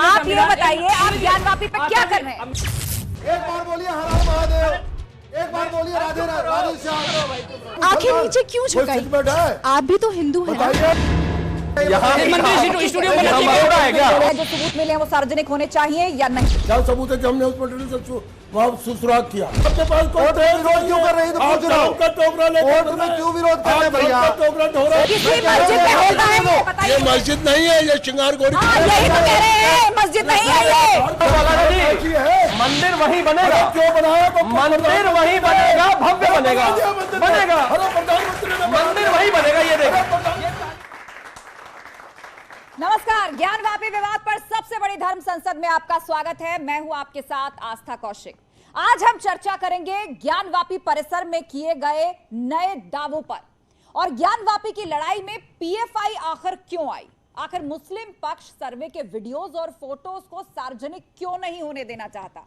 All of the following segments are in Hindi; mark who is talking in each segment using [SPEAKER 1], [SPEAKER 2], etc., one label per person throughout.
[SPEAKER 1] आप ये बताइए, आप ज्ञानवापी पे क्या कर रहे हैं?
[SPEAKER 2] एक बार बोलिए हर हर महादेव, एक बार बोलिए राधे राधे श्याम।
[SPEAKER 1] आंखें नीचे क्यों झुकाई? आप भी तो हिंदू हैं।
[SPEAKER 2] यहाँ
[SPEAKER 1] स्टूडियो है क्या? जो सबूत मिले हैं वो सार्वजनिक होने चाहिए या नहीं?
[SPEAKER 2] क्या सबूत है कि हमने उस मटेरियल से वहाँ सुराग किया? आपके पास कोर्ट में विरोध क्यों कर रही है? तो कोर्ट में क्यों विरोध कर रहे हैं भैया?
[SPEAKER 1] किसी मस्जिद में होता है ये बताइए।
[SPEAKER 2] ये मस्जिद नहीं है, ये श्रृंगार गोरी।
[SPEAKER 1] यही तो कह रहे हैं, मस्जिद नहीं है ये।
[SPEAKER 3] मंदिर वही बनेगा।
[SPEAKER 2] क्यों बनाया?
[SPEAKER 3] मंदिर वही बनेगा, भव्य बनेगा, बनेगा। मंदिर वही बनेगा, ये देखो।
[SPEAKER 1] नमस्कार, ज्ञानवापी विवाद पर सबसे बड़ी धर्म संसद में आपका स्वागत है। मैं हूं आपके साथ आस्था कौशिक। आज हम चर्चा करेंगे ज्ञानवापी परिसर में किए गए नए दावों पर और ज्ञानवापी की लड़ाई में पीएफआई आखिर क्यों आई। आखिर मुस्लिम पक्ष सर्वे के वीडियोस और फोटोज को सार्वजनिक क्यों नहीं होने देना चाहता?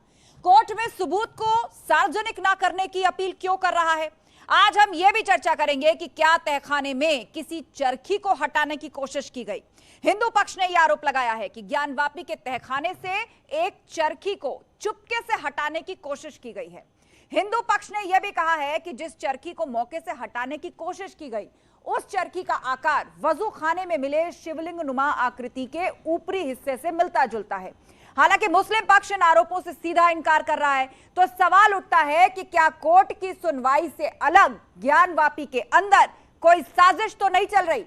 [SPEAKER 1] कोर्ट में सबूत को सार्वजनिक ना करने की अपील क्यों कर रहा है? आज हम यह भी चर्चा करेंगे कि क्या तहखाने में किसी चरखी को हटाने की कोशिश की गई। हिंदू पक्ष ने यह आरोप लगाया है कि ज्ञानवापी के तहखाने से एक चरखी को चुपके से हटाने की कोशिश की गई है। हिंदू पक्ष ने यह भी कहा है कि जिस चरखी को मौके से हटाने की कोशिश की गई उस चरखी का आकार वजू खाने में मिले शिवलिंग नुमा आकृति के ऊपरी हिस्से से मिलता जुलता है। हालांकि मुस्लिम पक्ष इन आरोपों से सीधा इनकार कर रहा है, तो सवाल उठता है कि क्या कोर्ट की सुनवाई से अलग ज्ञानवापी के अंदर कोई साजिश तो नहीं चल रही?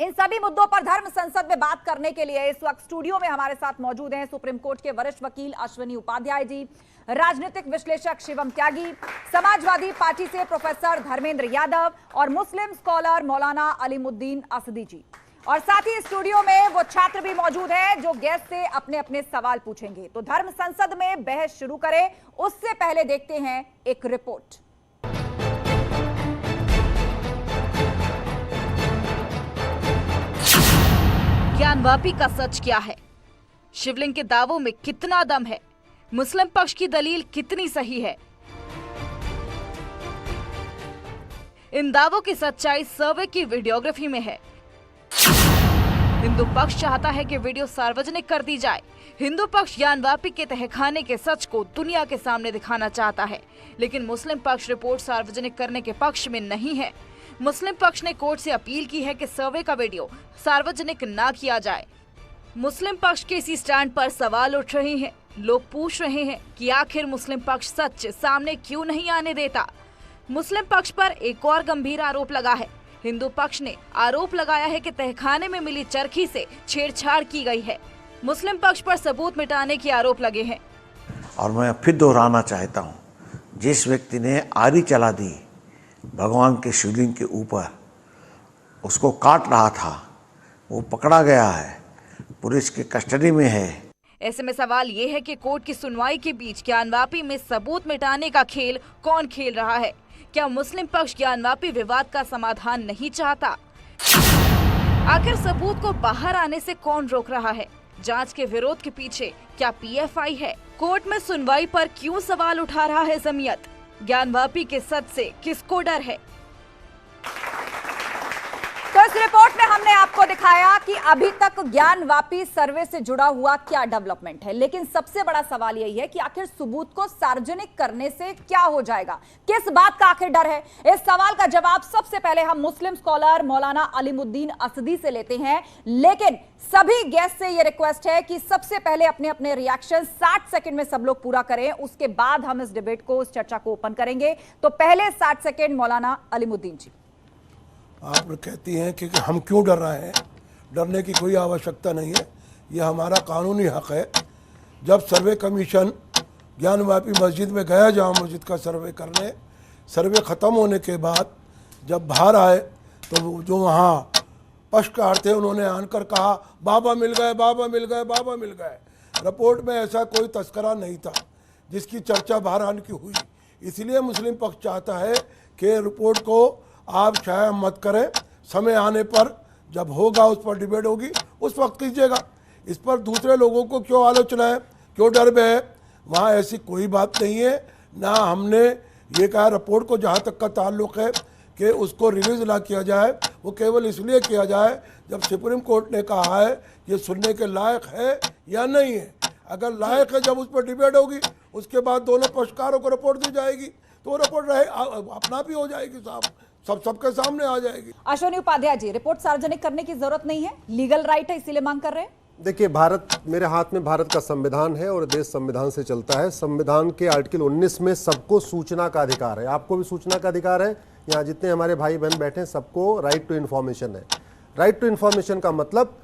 [SPEAKER 1] इन सभी मुद्दों पर धर्म संसद में बात करने के लिए इस वक्त स्टूडियो में हमारे साथ मौजूद हैं सुप्रीम कोर्ट के वरिष्ठ वकील अश्विनी उपाध्याय जी, राजनीतिक विश्लेषक शिवम त्यागी, समाजवादी पार्टी से प्रोफेसर धर्मेंद्र यादव और मुस्लिम स्कॉलर मौलाना अलीमुद्दीन असदी जी। और साथ ही स्टूडियो में वो छात्र भी मौजूद है जो गेस्ट से अपने अपने सवाल पूछेंगे। तो धर्म संसद में बहस शुरू करें उससे पहले देखते हैं एक रिपोर्ट। ज्ञानवापी का सच क्या है? शिवलिंग के दावों में कितना दम है? मुस्लिम पक्ष की दलील कितनी सही है? इन दावों की सच्चाई सर्वे की वीडियोग्राफी में है। हिंदू पक्ष चाहता है कि वीडियो सार्वजनिक कर दी जाए। हिंदू पक्ष ज्ञानवापी के तहखाने के सच को दुनिया के सामने दिखाना चाहता है, लेकिन मुस्लिम पक्ष रिपोर्ट सार्वजनिक करने के पक्ष में नहीं है। मुस्लिम पक्ष ने कोर्ट से अपील की है कि सर्वे का वीडियो सार्वजनिक ना किया जाए। मुस्लिम पक्ष के इसी स्टैंड पर सवाल उठ रहे हैं। लोग पूछ रहे हैं कि आखिर मुस्लिम पक्ष सच सामने क्यों नहीं आने देता। मुस्लिम पक्ष पर एक और गंभीर आरोप लगा है। हिंदू पक्ष ने आरोप लगाया है कि तहखाने में मिली चरखी से छेड़छाड़ की गई है। मुस्लिम पक्ष पर सबूत मिटाने के आरोप लगे हैं।
[SPEAKER 4] और मैं फिर दोहराना चाहता हूँ, जिस व्यक्ति ने आरी चला दी भगवान के शिवलिंग के ऊपर, उसको काट रहा था, वो पकड़ा गया है, पुलिस की कस्टडी में है।
[SPEAKER 1] ऐसे में सवाल ये है कि कोर्ट की सुनवाई के बीच ज्ञानवापी में सबूत मिटाने का खेल कौन खेल रहा है? क्या मुस्लिम पक्ष ज्ञानवापी विवाद का समाधान नहीं चाहता? आखिर सबूत को बाहर आने से कौन रोक रहा है? जांच के विरोध के पीछे क्या पीएफआई है? कोर्ट में सुनवाई पर क्यों सवाल उठा रहा है जमीयत? ज्ञानवापी के सच से किसको डर है? तो इस रिपोर्ट में हमने आपको दिखाया कि अभी तक ज्ञानवापी सर्वे से जुड़ा हुआ क्या डेवलपमेंट है, लेकिन सबसे बड़ा सवाल यही है कि आखिर सबूत को सार्वजनिक करने से क्या हो जाएगा? किस बात का आखिर डर है? इस सवाल का जवाब सबसे पहले हम मुस्लिम स्कॉलर मौलाना अलीमुद्दीन असदी से लेते हैं, लेकिन सभी गेस्ट से यह रिक्वेस्ट है कि सबसे पहले अपने अपने रिएक्शन 60 सेकंड में सब लोग पूरा करें, उसके बाद हम इस डिबेट को, इस चर्चा को ओपन करेंगे। तो पहले 60 सेकंड मौलाना अलीमुद्दीन जी।
[SPEAKER 2] आप कहती हैं कि हम क्यों डर रहे हैं? डरने की कोई आवश्यकता नहीं है, यह हमारा कानूनी हक है। जब सर्वे कमीशन ज्ञानवापी मस्जिद में गया, जामा मस्जिद का सर्वे करने, सर्वे ख़त्म होने के बाद जब बाहर आए तो जो वहाँ पक्षकार थे उन्होंने आकर कहा बाबा मिल गए, बाबा मिल गए, बाबा मिल गए। रिपोर्ट में ऐसा कोई तस्करा नहीं था जिसकी चर्चा बाहर आने की हुई। इसलिए मुस्लिम पक्ष चाहता है कि रिपोर्ट को आप शायद मत करें, समय आने पर जब होगा उस पर डिबेट होगी उस वक्त कीजिएगा। इस पर दूसरे लोगों को क्यों आलोचना है, क्यों डर में है? वहाँ ऐसी कोई बात नहीं है। ना हमने ये कहा, रिपोर्ट को जहाँ तक का ताल्लुक़ है कि उसको रिलीज ना किया जाए, वो केवल इसलिए किया जाए जब सुप्रीम कोर्ट ने कहा है ये सुनने के लायक है या नहीं है। अगर लायक है, जब उस पर डिबेट होगी, उसके बाद दोनों पक्षकारों को रिपोर्ट दी जाएगी, तो वो रिपोर्ट रहे अपना भी हो जाएगी, साहब सबके सामने आ जाएगी।
[SPEAKER 1] अश्विनी उपाध्याय जी, रिपोर्ट सार्वजनिक करने की जरूरत नहीं है, लीगल राइट है, इसीलिए मांग कर रहे हैं।
[SPEAKER 5] देखिए, मेरे हाथ में भारत का संविधान है और देश संविधान से चलता है। संविधान के आर्टिकल 19 में सबको सूचना का अधिकार है, आपको भी सूचना का अधिकार है, यहाँ जितने हमारे भाई बहन बैठे हैं सबको राइट टू इन्फॉर्मेशन है। राइट टू इन्फॉर्मेशन का मतलब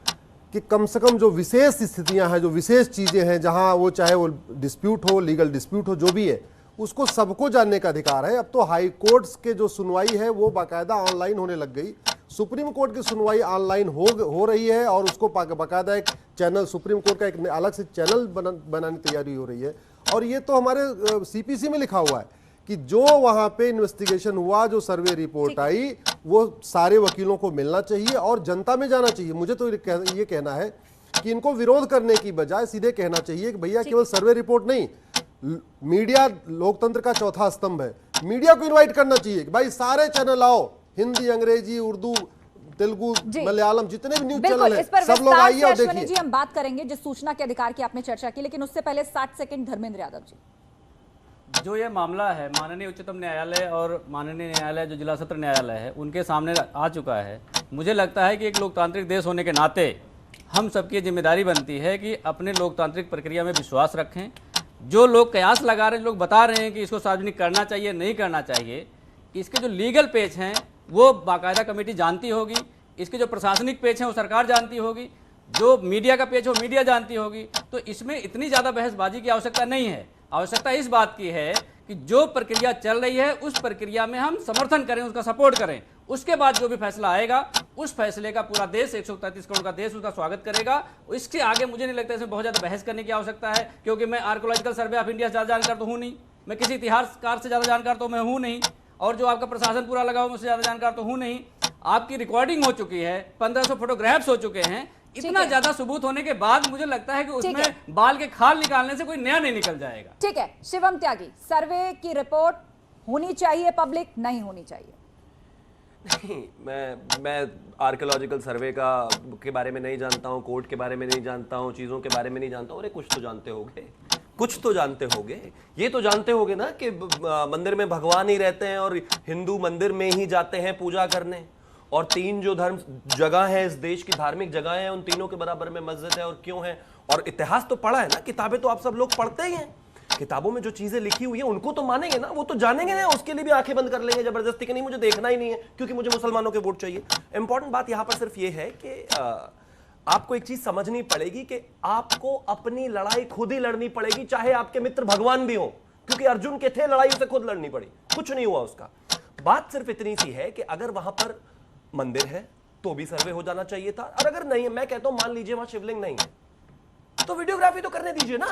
[SPEAKER 5] कि कम से कम जो विशेष स्थितियां हैं, जो विशेष चीजें हैं, जहां वो चाहे वो डिस्प्यूट हो, लीगल डिस्प्यूट हो, जो भी है, उसको सबको जानने का अधिकार है। अब तो हाई कोर्ट्स के जो सुनवाई है वो बाकायदा ऑनलाइन होने लग गई। सुप्रीम कोर्ट की सुनवाई ऑनलाइन हो रही है और उसको बाकायदा एक चैनल, सुप्रीम कोर्ट का एक अलग से चैनल बनाने की तैयारी हो रही है। और ये तो हमारे सीपीसी में लिखा हुआ है कि जो वहां पे इन्वेस्टिगेशन हुआ, जो सर्वे रिपोर्ट आई, वो सारे वकीलों को मिलना चाहिए और जनता में जाना चाहिए। मुझे तो ये कहना है कि इनको विरोध करने की बजाय सीधे कहना चाहिए कि भैया केवल सर्वे रिपोर्ट नहीं, मीडिया लोकतंत्र का चौथा स्तंभ है, मीडिया को इनवाइट करना चाहिए कि भाई सारे चैनल आओ, हिंदी, अंग्रेजी, उर्दू, तेलुगु, मलयालम, जितने भी न्यूज चैनल है, सब लोग आइए और देखिए।
[SPEAKER 1] जी, हम बात करेंगे जिस सूचना के अधिकार की आपने चर्चा की, लेकिन उससे पहले 60 सेकंड धर्मेंद्र यादव जी।
[SPEAKER 3] जो ये मामला है, माननीय उच्चतम न्यायालय और माननीय न्यायालय जो जिला सत्र न्यायालय है, उनके सामने आ चुका है। मुझे लगता है कि एक लोकतांत्रिक देश होने के नाते हम सबकी जिम्मेदारी बनती है कि अपने लोकतांत्रिक प्रक्रिया में विश्वास रखें। जो लोग कयास लगा रहे हैं, लोग बता रहे हैं कि इसको सार्वजनिक करना चाहिए, नहीं करना चाहिए, इसके जो लीगल पेच हैं वो बाकायदा कमेटी जानती होगी, इसके जो प्रशासनिक पेच हैं वो सरकार जानती होगी, जो मीडिया का पेच हो मीडिया जानती होगी। तो इसमें इतनी ज़्यादा बहसबाजी की आवश्यकता नहीं है। आवश्यकता इस बात की है कि जो प्रक्रिया चल रही है उस प्रक्रिया में हम समर्थन करें, उसका सपोर्ट करें। उसके बाद जो भी फैसला आएगा, उस फैसले का पूरा देश, 133 करोड़ का देश, उसका स्वागत करेगा। इसके आगे मुझे नहीं लगता इसमें बहुत ज़्यादा बहस करने की आवश्यकता है, क्योंकि मैं आर्कोलॉजिकल सर्वे ऑफ इंडिया से ज़्यादा जानकार तो हूँ नहीं, मैं किसी इतिहासकार से ज़्यादा जानकार तो मैं हूँ नहीं, और जो आपका प्रशासन पूरा लगा हुआ मुझसे ज़्यादा जानकार तो हूँ नहीं। आपकी रिकॉर्डिंग हो चुकी है, 1500 फोटोग्राफ्स हो चुके हैं। इतना ज्यादा सबूत होने के बाद मुझे लगता है कि उसमें बाल के खाल निकालने से कोई नया नहीं निकल जाएगा।
[SPEAKER 1] ठीक है, शिवम त्यागी, सर्वे की रिपोर्ट होनी चाहिए पब्लिक, नहीं होनी चाहिए?
[SPEAKER 6] नहीं, मैं आर्कियोलॉजिकल सर्वे के बारे में नहीं जानता हूँ, कोर्ट के बारे में नहीं जानता हूँ, चीज़ों के बारे में नहीं जानता हूँ। अरे कुछ तो जानते होगे, कुछ तो जानते होगे। ये तो जानते होगे ना कि मंदिर में भगवान ही रहते हैं और हिंदू मंदिर में ही जाते हैं पूजा करने, और 3 जो धर्म जगह है इस देश की, धार्मिक जगह है, उन तीनों के बराबर में मस्जिद है। और क्यों है? और इतिहास तो पढ़ा है ना, किताबें तो आप सब लोग पढ़ते ही हैं। किताबों में जो चीजें लिखी हुई है उनको तो मानेंगे ना, वो तो जानेंगे ना, उसके लिए भी आंखें बंद कर लेंगे जबरदस्ती कि नहीं मुझे देखना ही नहीं है क्योंकि मुझे मुसलमानों के वोट चाहिए। इंपॉर्टेंट बात यहां पर सिर्फ ये है कि आपको एक चीज समझनी पड़ेगी कि आपको अपनी लड़ाई खुद ही लड़नी पड़ेगी, चाहे आपके मित्र भगवान भी हो, क्योंकि अर्जुन के थे लड़ाई उसे खुद लड़नी पड़ी, कुछ नहीं हुआ उसका। बात सिर्फ इतनी सी है कि अगर वहां पर मंदिर है तो भी सर्वे हो जाना चाहिए था, और अगर नहीं है, मैं कहता हूं मान लीजिए वहां शिवलिंग नहीं है तो वीडियोग्राफी तो करने दीजिए ना,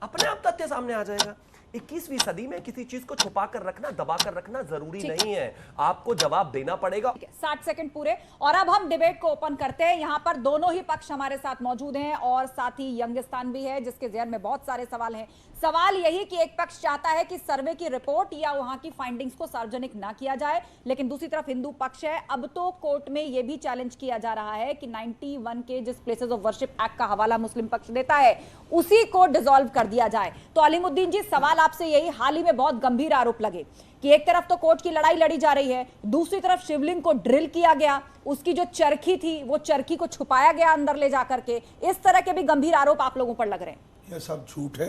[SPEAKER 6] अपने आप तथ्य सामने आ जाएगा। 21वीं सदी में किसी चीज को छुपा कर रखना, दबा कर रखना जरूरी नहीं है, आपको जवाब देना पड़ेगा।
[SPEAKER 1] 60 सेकंड पूरे, और अब हम डिबेट को ओपन करते हैं। यहां पर दोनों ही पक्ष हमारे साथ मौजूद हैं और साथ ही यंगिस्तान भी है जिसके ज़हन में बहुत सारे सवाल हैं। सवाल यही कि एक पक्ष चाहता है कि सर्वे की रिपोर्ट या वहां की फाइंडिंग्स को सार्वजनिक ना किया जाए, लेकिन दूसरी तरफ हिंदू पक्ष है। अब तो कोर्ट में यह भी चैलेंज किया जा रहा है कि 91 के जिस प्लेसेस ऑफ वर्शिप एक्ट का हवाला मुस्लिम पक्ष देता है उसी को डिसॉल्व कर दिया जाए। तो अलीमुद्दीन जी, सवाल आपसे यही, हाल ही में बहुत गंभीर आरोप लगे कि एक तरफ तो कोर्ट की लड़ाई लड़ी जा रही है, दूसरी तरफ शिवलिंग को ड्रिल किया गया, उसकी जो चरखी थी वो चरखी को छुपाया गया अंदर ले जाकर के। इस तरह के भी गंभीर आरोप आप लोगों पर लग रहे हैं।
[SPEAKER 2] ये सब झूठ है,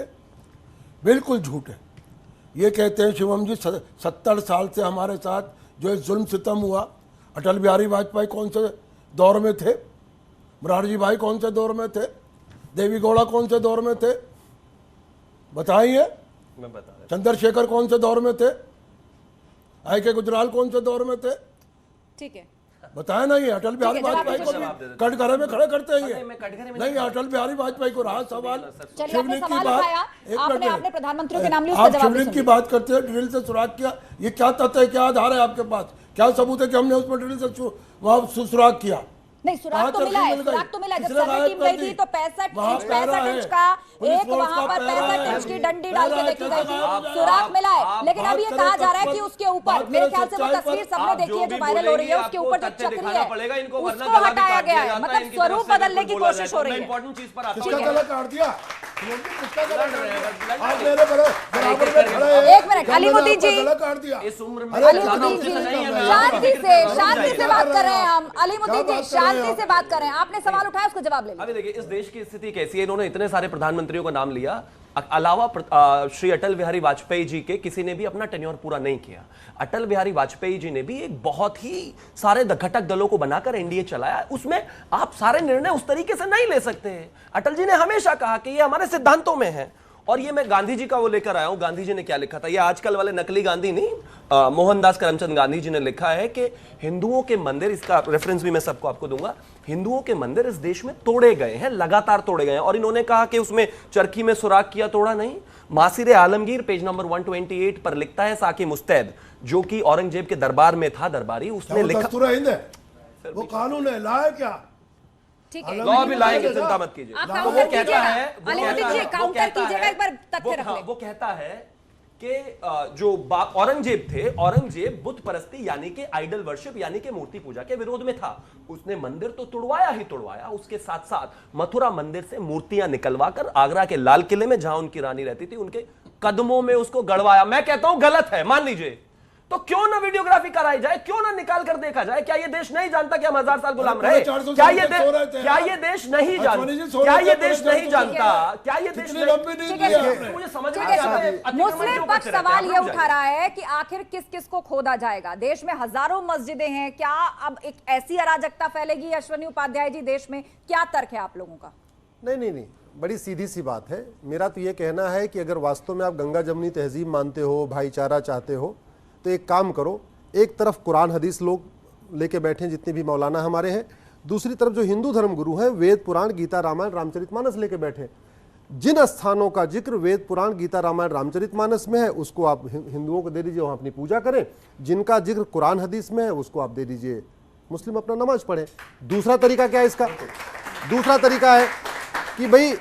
[SPEAKER 2] बिल्कुल झूठ है। ये कहते हैं शिवम जी 70 साल से हमारे साथ जो जुल्म सितम हुआ, अटल बिहारी वाजपेयी कौन से दौर में थे, मोरारजी भाई कौन से दौर में थे, देवी गौड़ा कौन से दौर में थे, बताइए।
[SPEAKER 6] मैं बता रहा हूं।
[SPEAKER 2] चंद्रशेखर कौन से दौर में थे, आई.के. गुजराल कौन से दौर में थे,
[SPEAKER 1] ठीक है,
[SPEAKER 2] बताया नहीं। अटल बिहारी वाजपेयी को भी कटघरे में खड़े करते हैं नहीं, अटल बिहारी वाजपेयी को रहा सवाल। शिवलिंग की बात,
[SPEAKER 1] आपने प्रधानमंत्री के नाम लिया,
[SPEAKER 2] आप शिवलिंग की बात करते हैं, ड्रिल से सुराग किया, ये क्या तथ्य है, क्या आधार है आपके पास, क्या सबूत है कि हमने उस पर ड्रिल से सुराग किया?
[SPEAKER 1] नहीं, सुराग तो मिला है, सुराग तो मिला है। जब सर्वे टीम गई थी तो 65 इंच का एक वहां पर 65 इंच की डंडी डाल के देखी गई थी, सुराग मिला है। लेकिन अब ये कहा जा रहा है कि उसके ऊपर, मेरे ख्याल से वो तस्वीर सबने देखी है जो वायरल हो रही है, उसके ऊपर जो चक्री है उसको हटाया गया है, मतलब स्वरूप बदलने की कोशिश हो रही है।
[SPEAKER 6] इंपॉर्टेंट चीज पर
[SPEAKER 2] किसका गला काट दिया?
[SPEAKER 1] एक मिनट, अलीमुद्दीन जी,
[SPEAKER 6] इस उम्र में
[SPEAKER 1] अलीमुद्दीन जी, शांति से बात कर रहे हैं हम। अलीमुद्दीन जी, शांति से बात कर रहे हैं, आपने सवाल उठाया, उसको जवाब ले लीजिए।
[SPEAKER 6] अभी देखिए इस देश की स्थिति कैसी है। इन्होंने इतने सारे प्रधानमंत्रियों का नाम लिया, अलावा श्री अटल बिहारी वाजपेयी जी के किसी ने भी अपना टेन्योर पूरा नहीं किया। अटल बिहारी वाजपेयी जी ने भी एक बहुत ही सारे घटक दलों को बनाकर एनडीए चलाया, उसमें आप सारे निर्णय उस तरीके से नहीं ले सकते। अटल जी ने हमेशा कहा कि ये हमारे सिद्धांतों में है, और ये मैं गांधी जी का वो लेकर आया हूं। गांधी जी ने क्या लिखा था, ये आजकल वाले नकली गांधी नहीं, मोहनदास करमचंद गांधी जी ने लिखा है कि हिंदुओं के मंदिर, इसका रेफरेंस भी मैं सबको आपको दूंगा, हिंदुओं के मंदिर इस देश में तोड़े गए हैं, लगातार तोड़े गए हैं। और इन्होंने कहा कि उसमें चरखी में सुराग किया, तोड़ा नहीं। मासिर आलमगीर पेज नंबर 128 पर लिखता है, साकी मुस्तैद जो कि औरंगजेब के दरबार में था, दरबारी, उसने लिखा,
[SPEAKER 2] वो कानून है, ला है क्या?
[SPEAKER 1] ठीक है,
[SPEAKER 6] लॉ भी लाएंगे, चिंता मत कीजिए।
[SPEAKER 1] आप
[SPEAKER 6] वो
[SPEAKER 1] काउंटर
[SPEAKER 6] कहता
[SPEAKER 1] कीजिएगा,
[SPEAKER 6] है,
[SPEAKER 1] अलीमुद्दीन जी काउंटर कीजिएगा, एक बार तथ्य रख लें।
[SPEAKER 6] वो कहता है कि जो औरंगजेब थे, औरंगजेब बुत परस्ती यानी कि आइडल वर्शिप यानी कि मूर्ति पूजा के विरोध में था। उसने मंदिर तो तुड़वाया ही तुड़वाया, उसके साथ साथ मथुरा मंदिर से मूर्तियां निकलवाकर आगरा के लाल किले में, जहां उनकी रानी रहती थी, उनके कदमों में उसको गड़वाया। मैं कहता हूं गलत है, मान लीजिए, तो क्यों ना वीडियोग्राफी कराई जाए, क्यों ना निकाल कर देखा जाए। क्या ये देश नहीं जानता कि हम 1000 साल गुलाम रहे? क्या ये देश नहीं जानता? क्या ये देश नहीं जानता? क्या ये देश नहीं? मुझे समझ में नहीं आता है।
[SPEAKER 1] मुस्लिम पक्ष सवाल ये उठा रहा है कि आखिर किस किस को खोदा जाएगा। देश में हजारों मस्जिदें हैं, क्या अब एक ऐसी अराजकता फैलेगी अश्वनी उपाध्याय जी देश में? क्या तर्क है आप लोगों का?
[SPEAKER 5] नहीं, बड़ी सीधी सी बात है। मेरा तो ये कहना है कि अगर वास्तव में आप गंगा जमनी तहजीब मानते हो, भाईचारा चाहते हो, तो एक काम करो, एक तरफ कुरान हदीस लोग लेके बैठे जितने भी मौलाना हमारे हैं, दूसरी तरफ जो हिंदू धर्म गुरु हैं वेद पुराण गीता रामायण रामचरितमानस लेके बैठे। जिन स्थानों का जिक्र वेद पुराण गीता रामायण रामचरितमानस में है उसको आप हिंदुओं को दे दीजिए, वहाँ अपनी पूजा करें। जिनका जिक्र कुरान हदीस में है उसको आप दे दीजिए, मुस्लिम अपना नमाज पढ़े। दूसरा तरीका क्या है इसका? दूसरा तरीका है कि भाई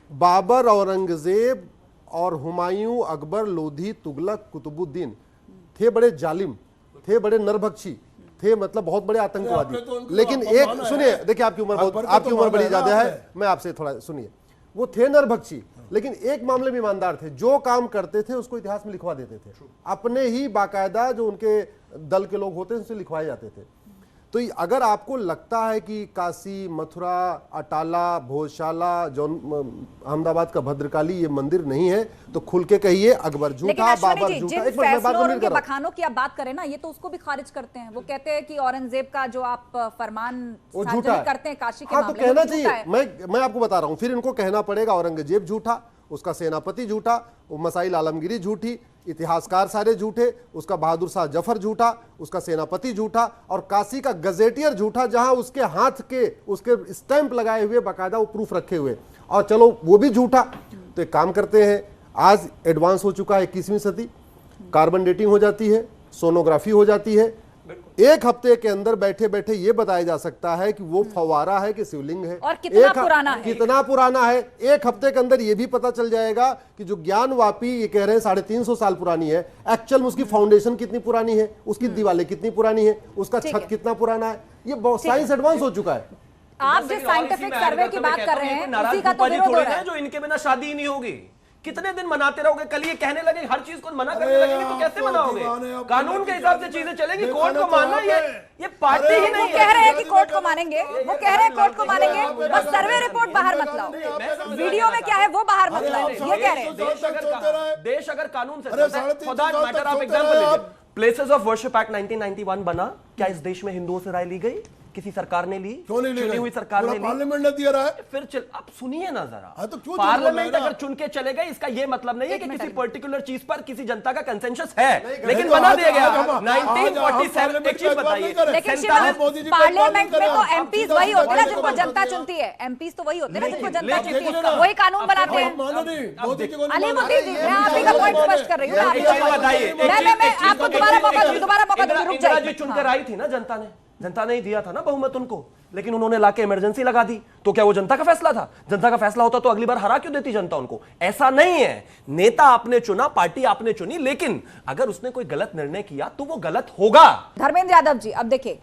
[SPEAKER 5] बाबर, औरंगजेब और हुमायूं, अकबर, लोधी, तुगलक, कुतुबुद्दीन थे बड़े जालिम, थे बड़े नरभक्षी, थे मतलब बहुत बड़े आतंकवादी। लेकिन एक सुनिए, देखिए आपकी उम्र बड़ी ज्यादा है, मैं आपसे थोड़ा सुनिए। वो थे नरभक्षी, लेकिन एक मामले में ईमानदार थे। जो काम करते थे उसको इतिहास में लिखवा देते थे, अपने ही बाकायदा जो उनके दल के लोग होते हैं उनसे लिखवाए जाते थे। तो अगर आपको लगता है कि काशी, मथुरा, अटाला, भोजशाला, अहमदाबाद का भद्रकाली ये मंदिर नहीं है, तो खुल के कहिए अकबर झूठा, बाबर झूठा। एक मिनट
[SPEAKER 1] के बखानों की आप बात करें ना, ये तो उसको भी खारिज करते हैं। वो कहते हैं कि औरंगजेब का जो आप फरमान सार्वजनिक करते हैं काशी के मामले में,
[SPEAKER 5] तो कहना चाहिए। मैं आपको बता रहा हूं, फिर इनको कहना पड़ेगा औरंगजेब झूठा, उसका सेनापति झूठा, मसाइल आलमगीरी झूठी, इतिहासकार सारे झूठे, उसका बहादुर शाह जफर झूठा, उसका सेनापति झूठा, और काशी का गजेटियर झूठा, जहां उसके हाथ के उसके स्टैंप लगाए हुए बाकायदा वो प्रूफ रखे हुए, और चलो वो भी झूठा। तो एक काम करते हैं, आज एडवांस हो चुका है 21वीं सदी, कार्बन डेटिंग हो जाती है, सोनोग्राफी हो जाती है। एक हफ्ते के अंदर बैठे बैठे ये बताया जा सकता है कि वो फव्वारा है कि शिवलिंग है,
[SPEAKER 1] और कितना पुराना है।
[SPEAKER 5] कितना पुराना है। एक हफ्ते के अंदर ये भी पता चल जाएगा कि जो ज्ञानवापी ये कह रहे हैं 350 साल पुरानी है, एक्चुअल में उसकी फाउंडेशन कितनी पुरानी है, उसकी दीवारें कितनी पुरानी है, उसका छत कितना पुराना है। ये बहुत साइंस एडवांस हो चुका है।
[SPEAKER 1] आप जिस साइंटिफिक सर्वे की बात कर रहे हैं उसी का तो विरोध हो रहा है।
[SPEAKER 6] जो इनके बिना शादी ही नहीं होगी। कितने दिन मनाते रहोगे? कल ये कहने लगे हर चीज को मना करने लगेंगे तो कैसे मनाओगे? कानून के हिसाब से चीजें चलेंगी। कोर्ट को मानना ये पार्टी ही नहीं है।
[SPEAKER 1] कह रहे हैं कि कोर्ट को मानेंगे, वो कह रहे हैं कोर्ट को मानेंगे, बस सर्वे रिपोर्ट बाहर मत लाओ, वीडियो में क्या है वो बाहर मत लाओ, ये कह रहे हैं।
[SPEAKER 6] देश अगर कानून से चलता है, फॉर दैट मैटर आप एग्जांपल लीजिए, प्लेसेस ऑफ वर्शिप एक्ट 1991 बना, क्या इस देश में हिंदुओं से राय ली गई? किसी सरकार ने ली?
[SPEAKER 2] क्यों नहीं ली?
[SPEAKER 6] चुनी हुई सरकार ने ली,
[SPEAKER 2] पार्लियामेंट ने दिया रहा है।
[SPEAKER 6] फिर चल, अब सुनिए ना जरा,
[SPEAKER 2] तो क्यों
[SPEAKER 6] पार्लियामेंट अगर चुन के चले गए इसका ये मतलब नहीं है कि किसी पर्टिकुलर चीज पर किसी जनता का कंसेंसस है, लेकिन बना दिया गया। 1947 एक चीज बताइए,
[SPEAKER 1] लेकिन पार्लियामेंट में तो एमपीज वही होते हैं जिनको जनता चुनती है, एमपीज तो वही होते हैं जिनको जनता चुनती है, वही कानून बनाते हैं। अलीमुद्दीन जी, मैं आप ही का पॉइंट स्पष्ट कर रही हूँ, मैं आपको दोबारा मौका दूं, रुक जाइए।
[SPEAKER 6] चुनकर आई थी ना जनता ने, जनता ने ही दिया था ना बहुमत उनको, लेकिन उन्होंने लाके इमरजेंसी लगा दी। तो क्या वो जनता का फैसला था? जनता का फैसला होता तो अगली बार हरा क्यों देती जनता उनको? ऐसा नहीं है। नेता आपने चुना, पार्टी आपने चुनी, लेकिन अगर उसने कोई गलत निर्णय किया तो वो गलत होगा।
[SPEAKER 1] धर्मेंद्र यादव जी, अब देखिए,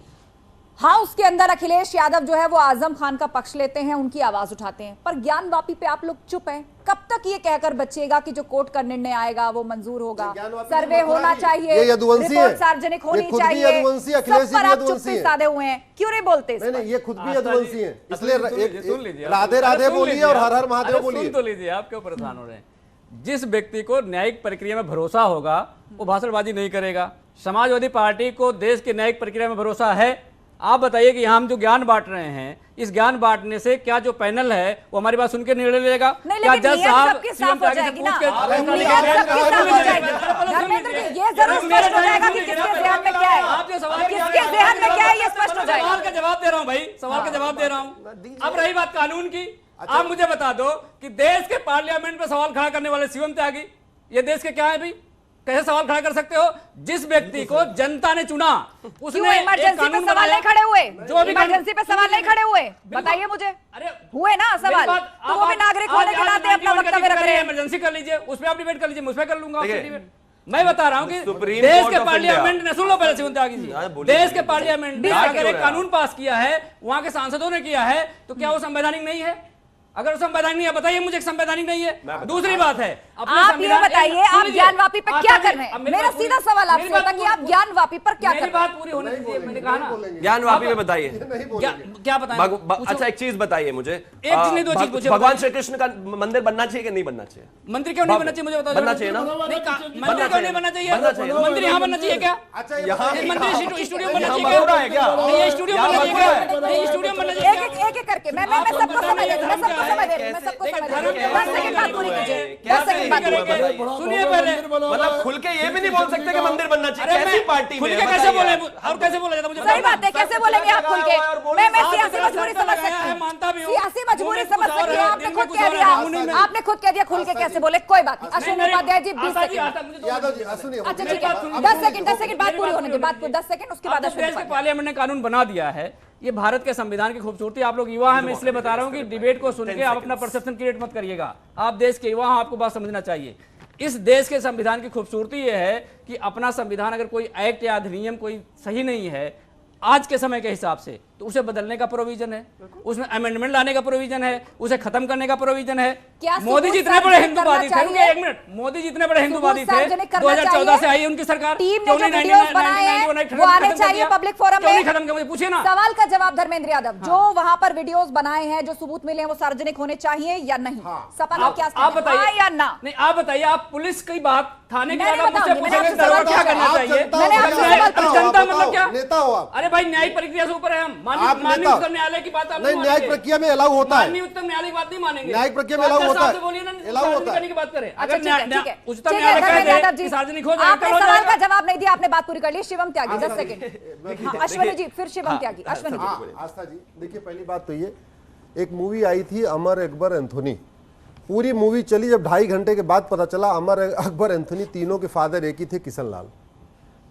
[SPEAKER 1] हाउस के अंदर अखिलेश यादव जो है वो आजम खान का पक्ष लेते हैं, उनकी आवाज उठाते हैं, पर ज्ञान वापी पे आप लोग चुप हैं। कब तक ये कहकर बचिएगा कि जो कोर्ट का निर्णय आएगा वो मंजूर होगा, सर्वे होना चाहिए, रिपोर्ट सार्वजनिक होनी चाहिए, सब पर आप चुप्पी साधे हुए हैं, क्यों नहीं बोलते?
[SPEAKER 5] नहीं, ये खुद भी यदुवंशी है, इसलिए राधे राधे बोलिए और हर हर महादेव बोलिए।
[SPEAKER 3] सुन तो लीजिए, आप क्यों परेशान हो रहे हैं? जिस व्यक्ति को न्यायिक प्रक्रिया में भरोसा होगा वो भाषणबाजी नहीं करेगा। समाजवादी पार्टी को देश की न्यायिक प्रक्रिया में भरोसा है। आप बताइए कि हम जो ज्ञान बांट रहे हैं, इस ज्ञान बांटने से क्या जो पैनल है वो हमारी बात सुन के निर्णय लेगा? क्या जज साहब सीएम त्यागी से पूछ के
[SPEAKER 1] ये जरूर स्पष्ट हो जाएगा कि किसके ध्यान में क्या है,
[SPEAKER 3] आप जो सवाल
[SPEAKER 1] किसके ध्यान में क्या है, ये स्पष्ट हो जाएगा।
[SPEAKER 3] सवाल का जवाब दे रहा हूं भाई, सवाल का जवाब दे रहा हूं। अब रही बात कानून की, आप मुझे बता दो कि देश के पार्लियामेंट में सवाल खड़ा करने वाले शिवम त्यागी ये देश के क्या है भाई? कैसे सवाल खड़ा कर सकते हो? जिस व्यक्ति को जनता ने चुना उसने
[SPEAKER 1] इमरजेंसी पे सवाल नहीं खड़े हुए,
[SPEAKER 3] जो भी
[SPEAKER 1] इमरजेंसी पे सवाल नहीं खड़े हुए, बताइए मुझे।
[SPEAKER 3] अरे
[SPEAKER 1] हुए ना सवाल, तो वो भी नागरिक होने के नाते अपना वक्तव्य रख रहे हैं।
[SPEAKER 3] इमरजेंसी कर लीजिए, उस पर आप डिबेट कर लीजिए, मुझ पर कर लूंगा आपसे डिबेट। मैं बता रहा हूं कि
[SPEAKER 6] सुप्रीम
[SPEAKER 3] देश
[SPEAKER 6] कोर्ट
[SPEAKER 3] के
[SPEAKER 6] ऑफ
[SPEAKER 3] पार्लियामेंट
[SPEAKER 6] इंडिया।
[SPEAKER 3] ने, सुन लो पहले शिवम त्यागी जी, देश के पार्लियामेंट ने अगर एक कानून पास किया है, वहां के सांसदों ने किया है, तो क्या वो संवैधानिक नहीं है? अगर संवैधानिक नहीं है बताइए मुझे, संवैधानिक नहीं है। दूसरी बात है,
[SPEAKER 1] आप ये बताइए आप ज्ञान वापी पर क्या कर रहे हैं? मेरा सीधा सवाल आपसे होता कि आप ज्ञान वापी पर क्या कर रहे हैं?
[SPEAKER 3] बात पूरी होने दीजिए, मैंने कहा ना।
[SPEAKER 6] ज्ञान वापी में बताइए,
[SPEAKER 3] क्या बताएं?
[SPEAKER 6] अच्छा एक चीज बताइए मुझे,
[SPEAKER 3] एक चीज नहीं, दो चीज पूछे।
[SPEAKER 6] भगवान श्री कृष्ण का मंदिर बनना चाहिए कि नहीं बनना चाहिए?
[SPEAKER 3] मंदिर क्यों नहीं बनना चाहिए मुझे बताओ।
[SPEAKER 6] बनना चाहिए ना?
[SPEAKER 3] मंदिर क्यों नहीं बनना चाहिए? मंदिर यहाँ बनना चाहिए क्या?
[SPEAKER 5] अच्छा,
[SPEAKER 6] यहाँ
[SPEAKER 3] मंदिर स्टूडियो बनना चाहिए
[SPEAKER 6] मथुरा है क्या?
[SPEAKER 3] नहीं, ये स्टूडियो बनना चाहिए क्या? नहीं, ये स्टूडियो बनना चाहिए क्या?
[SPEAKER 1] एक एक करके मैं सबको समय दे रही हूं, मैं सबको समय दे रही हूं, मैं सबको समय दे रही हूं। 10 सेकंड बात पूरी कीजिए, 10 सेकंड बात पूरी कीजिए।
[SPEAKER 3] सुनिए पहले,
[SPEAKER 6] मतलब खुल के ये भी नहीं बोल सकते कि मंदिर बनना चाहिए? कैसी पार्टी में
[SPEAKER 3] खुल के कैसे बोले और कैसे बोला जाता मुझे
[SPEAKER 1] सही बात है, कैसे बोलेंगे आप खुल के? मैं सियासी मजबूरी समझ सकती हूँ,
[SPEAKER 3] मानता भी हूँ,
[SPEAKER 1] सियासी मजबूरी समझ सकती हूँ। आपने खुद कह दिया, आपने खुद कह दिया खुल के कैसे बोले, कोई बात नहीं। अश्विनी उपाध्याय जी 20 सेकंड।
[SPEAKER 5] यादव जी सुनिए,
[SPEAKER 1] अच्छा ठीक है, 10 सेकंड बात पूरी होने दे, बात 10 सेकंड, उसके बाद अश्विनी
[SPEAKER 3] देश के पार्लियामेंट ने कानून बना दिया है। ये भारत के संविधान की खूबसूरती। आप लोग युवा हैं, मैं इसलिए बता रहा हूं कि डिबेट को सुन के आप अपना परसेप्शन क्रिएट मत करिएगा। आप देश के युवा हैं, आपको बात समझना चाहिए। इस देश के संविधान की खूबसूरती ये है कि अपना संविधान अगर कोई एक्ट या अधिनियम कोई सही नहीं है आज के समय के हिसाब से, तो उसे बदलने का प्रोविजन है, उसमें अमेंडमेंट लाने का प्रोविजन है, उसे खत्म करने का प्रोविजन है। मोदी जी इतने बड़े हिंदूवादी थे, रुकिए एक मिनट, मोदी जी इतने बड़े हिंदूवादी थे, 2014 से आई उनकी सरकार,
[SPEAKER 1] टीम ने जो वीडियोस बनाए हैं वो आने चाहिए पब्लिक फोरम में।
[SPEAKER 3] खत्म कर, मुझे पूछिए ना।
[SPEAKER 1] सवाल का जवाब धर्मेंद्र यादव, जो वहां पर वीडियोस बनाए हैं, जो सबूत मिले हैं, वो सार्वजनिक होने चाहिए या नहीं? सपा का क्या
[SPEAKER 3] आप बताइए
[SPEAKER 1] या ना?
[SPEAKER 3] नहीं, आप बताइए, आप पुलिस की बात थाने की
[SPEAKER 1] मैंने
[SPEAKER 3] बात मुझसे
[SPEAKER 1] बताऊंगी, मैंने
[SPEAKER 3] पूछेंगे,
[SPEAKER 1] आपसे
[SPEAKER 3] क्या करना
[SPEAKER 5] आप
[SPEAKER 3] चाहिए?
[SPEAKER 5] जनता
[SPEAKER 1] मैंने आपसे सवाल पूछा।
[SPEAKER 3] जनता मतलब क्या?
[SPEAKER 5] नेता हो आप?
[SPEAKER 3] अरे भाई न्यायिक प्रक्रिया से ऊपर है हम।
[SPEAKER 5] आप
[SPEAKER 3] माननीय
[SPEAKER 5] नेता।
[SPEAKER 3] उच्चतम न्यायालय की बात आप
[SPEAKER 5] नहीं, न्यायिक प्रक्रिया में अलाउ होता है।
[SPEAKER 3] माननीय उच्चतम न्यायालय की बात नहीं मानेंगे।
[SPEAKER 5] न्यायिक प्रक्रिया में अलाउ होता है।
[SPEAKER 3] बोलिए ना,
[SPEAKER 5] अलाउ होता है।
[SPEAKER 3] करने की बात करें।
[SPEAKER 1] अच्छा
[SPEAKER 3] अगर
[SPEAKER 1] ठीक है,
[SPEAKER 3] उच्चतम
[SPEAKER 1] ठीक है,
[SPEAKER 3] न्यायालय
[SPEAKER 1] धर्मेंद्र
[SPEAKER 3] कह
[SPEAKER 1] यादव
[SPEAKER 3] दे
[SPEAKER 1] जी,
[SPEAKER 3] कि सार्वजनिक हो जाए,
[SPEAKER 1] आपने
[SPEAKER 3] कल हो
[SPEAKER 1] सवाल
[SPEAKER 3] जाएगा।
[SPEAKER 1] का जवाब नहीं दिया, आपने बात पूरी कर ली। शिवम त्यागी 10 सेकंड। हाँ, अश्विनी जी, फिर शिवम त्यागी। अश्विनी जी,
[SPEAKER 5] हाँ, आस्था जी देखिए, पहली बात तो ये, एक मूवी आई थी अमर अकबर एंथोनी, पूरी मूवी चली, जब 2.5 घंटे के बाद पता चला अमर अकबर एंथोनी तीनों के फादर एक ही थे, किशन लाल।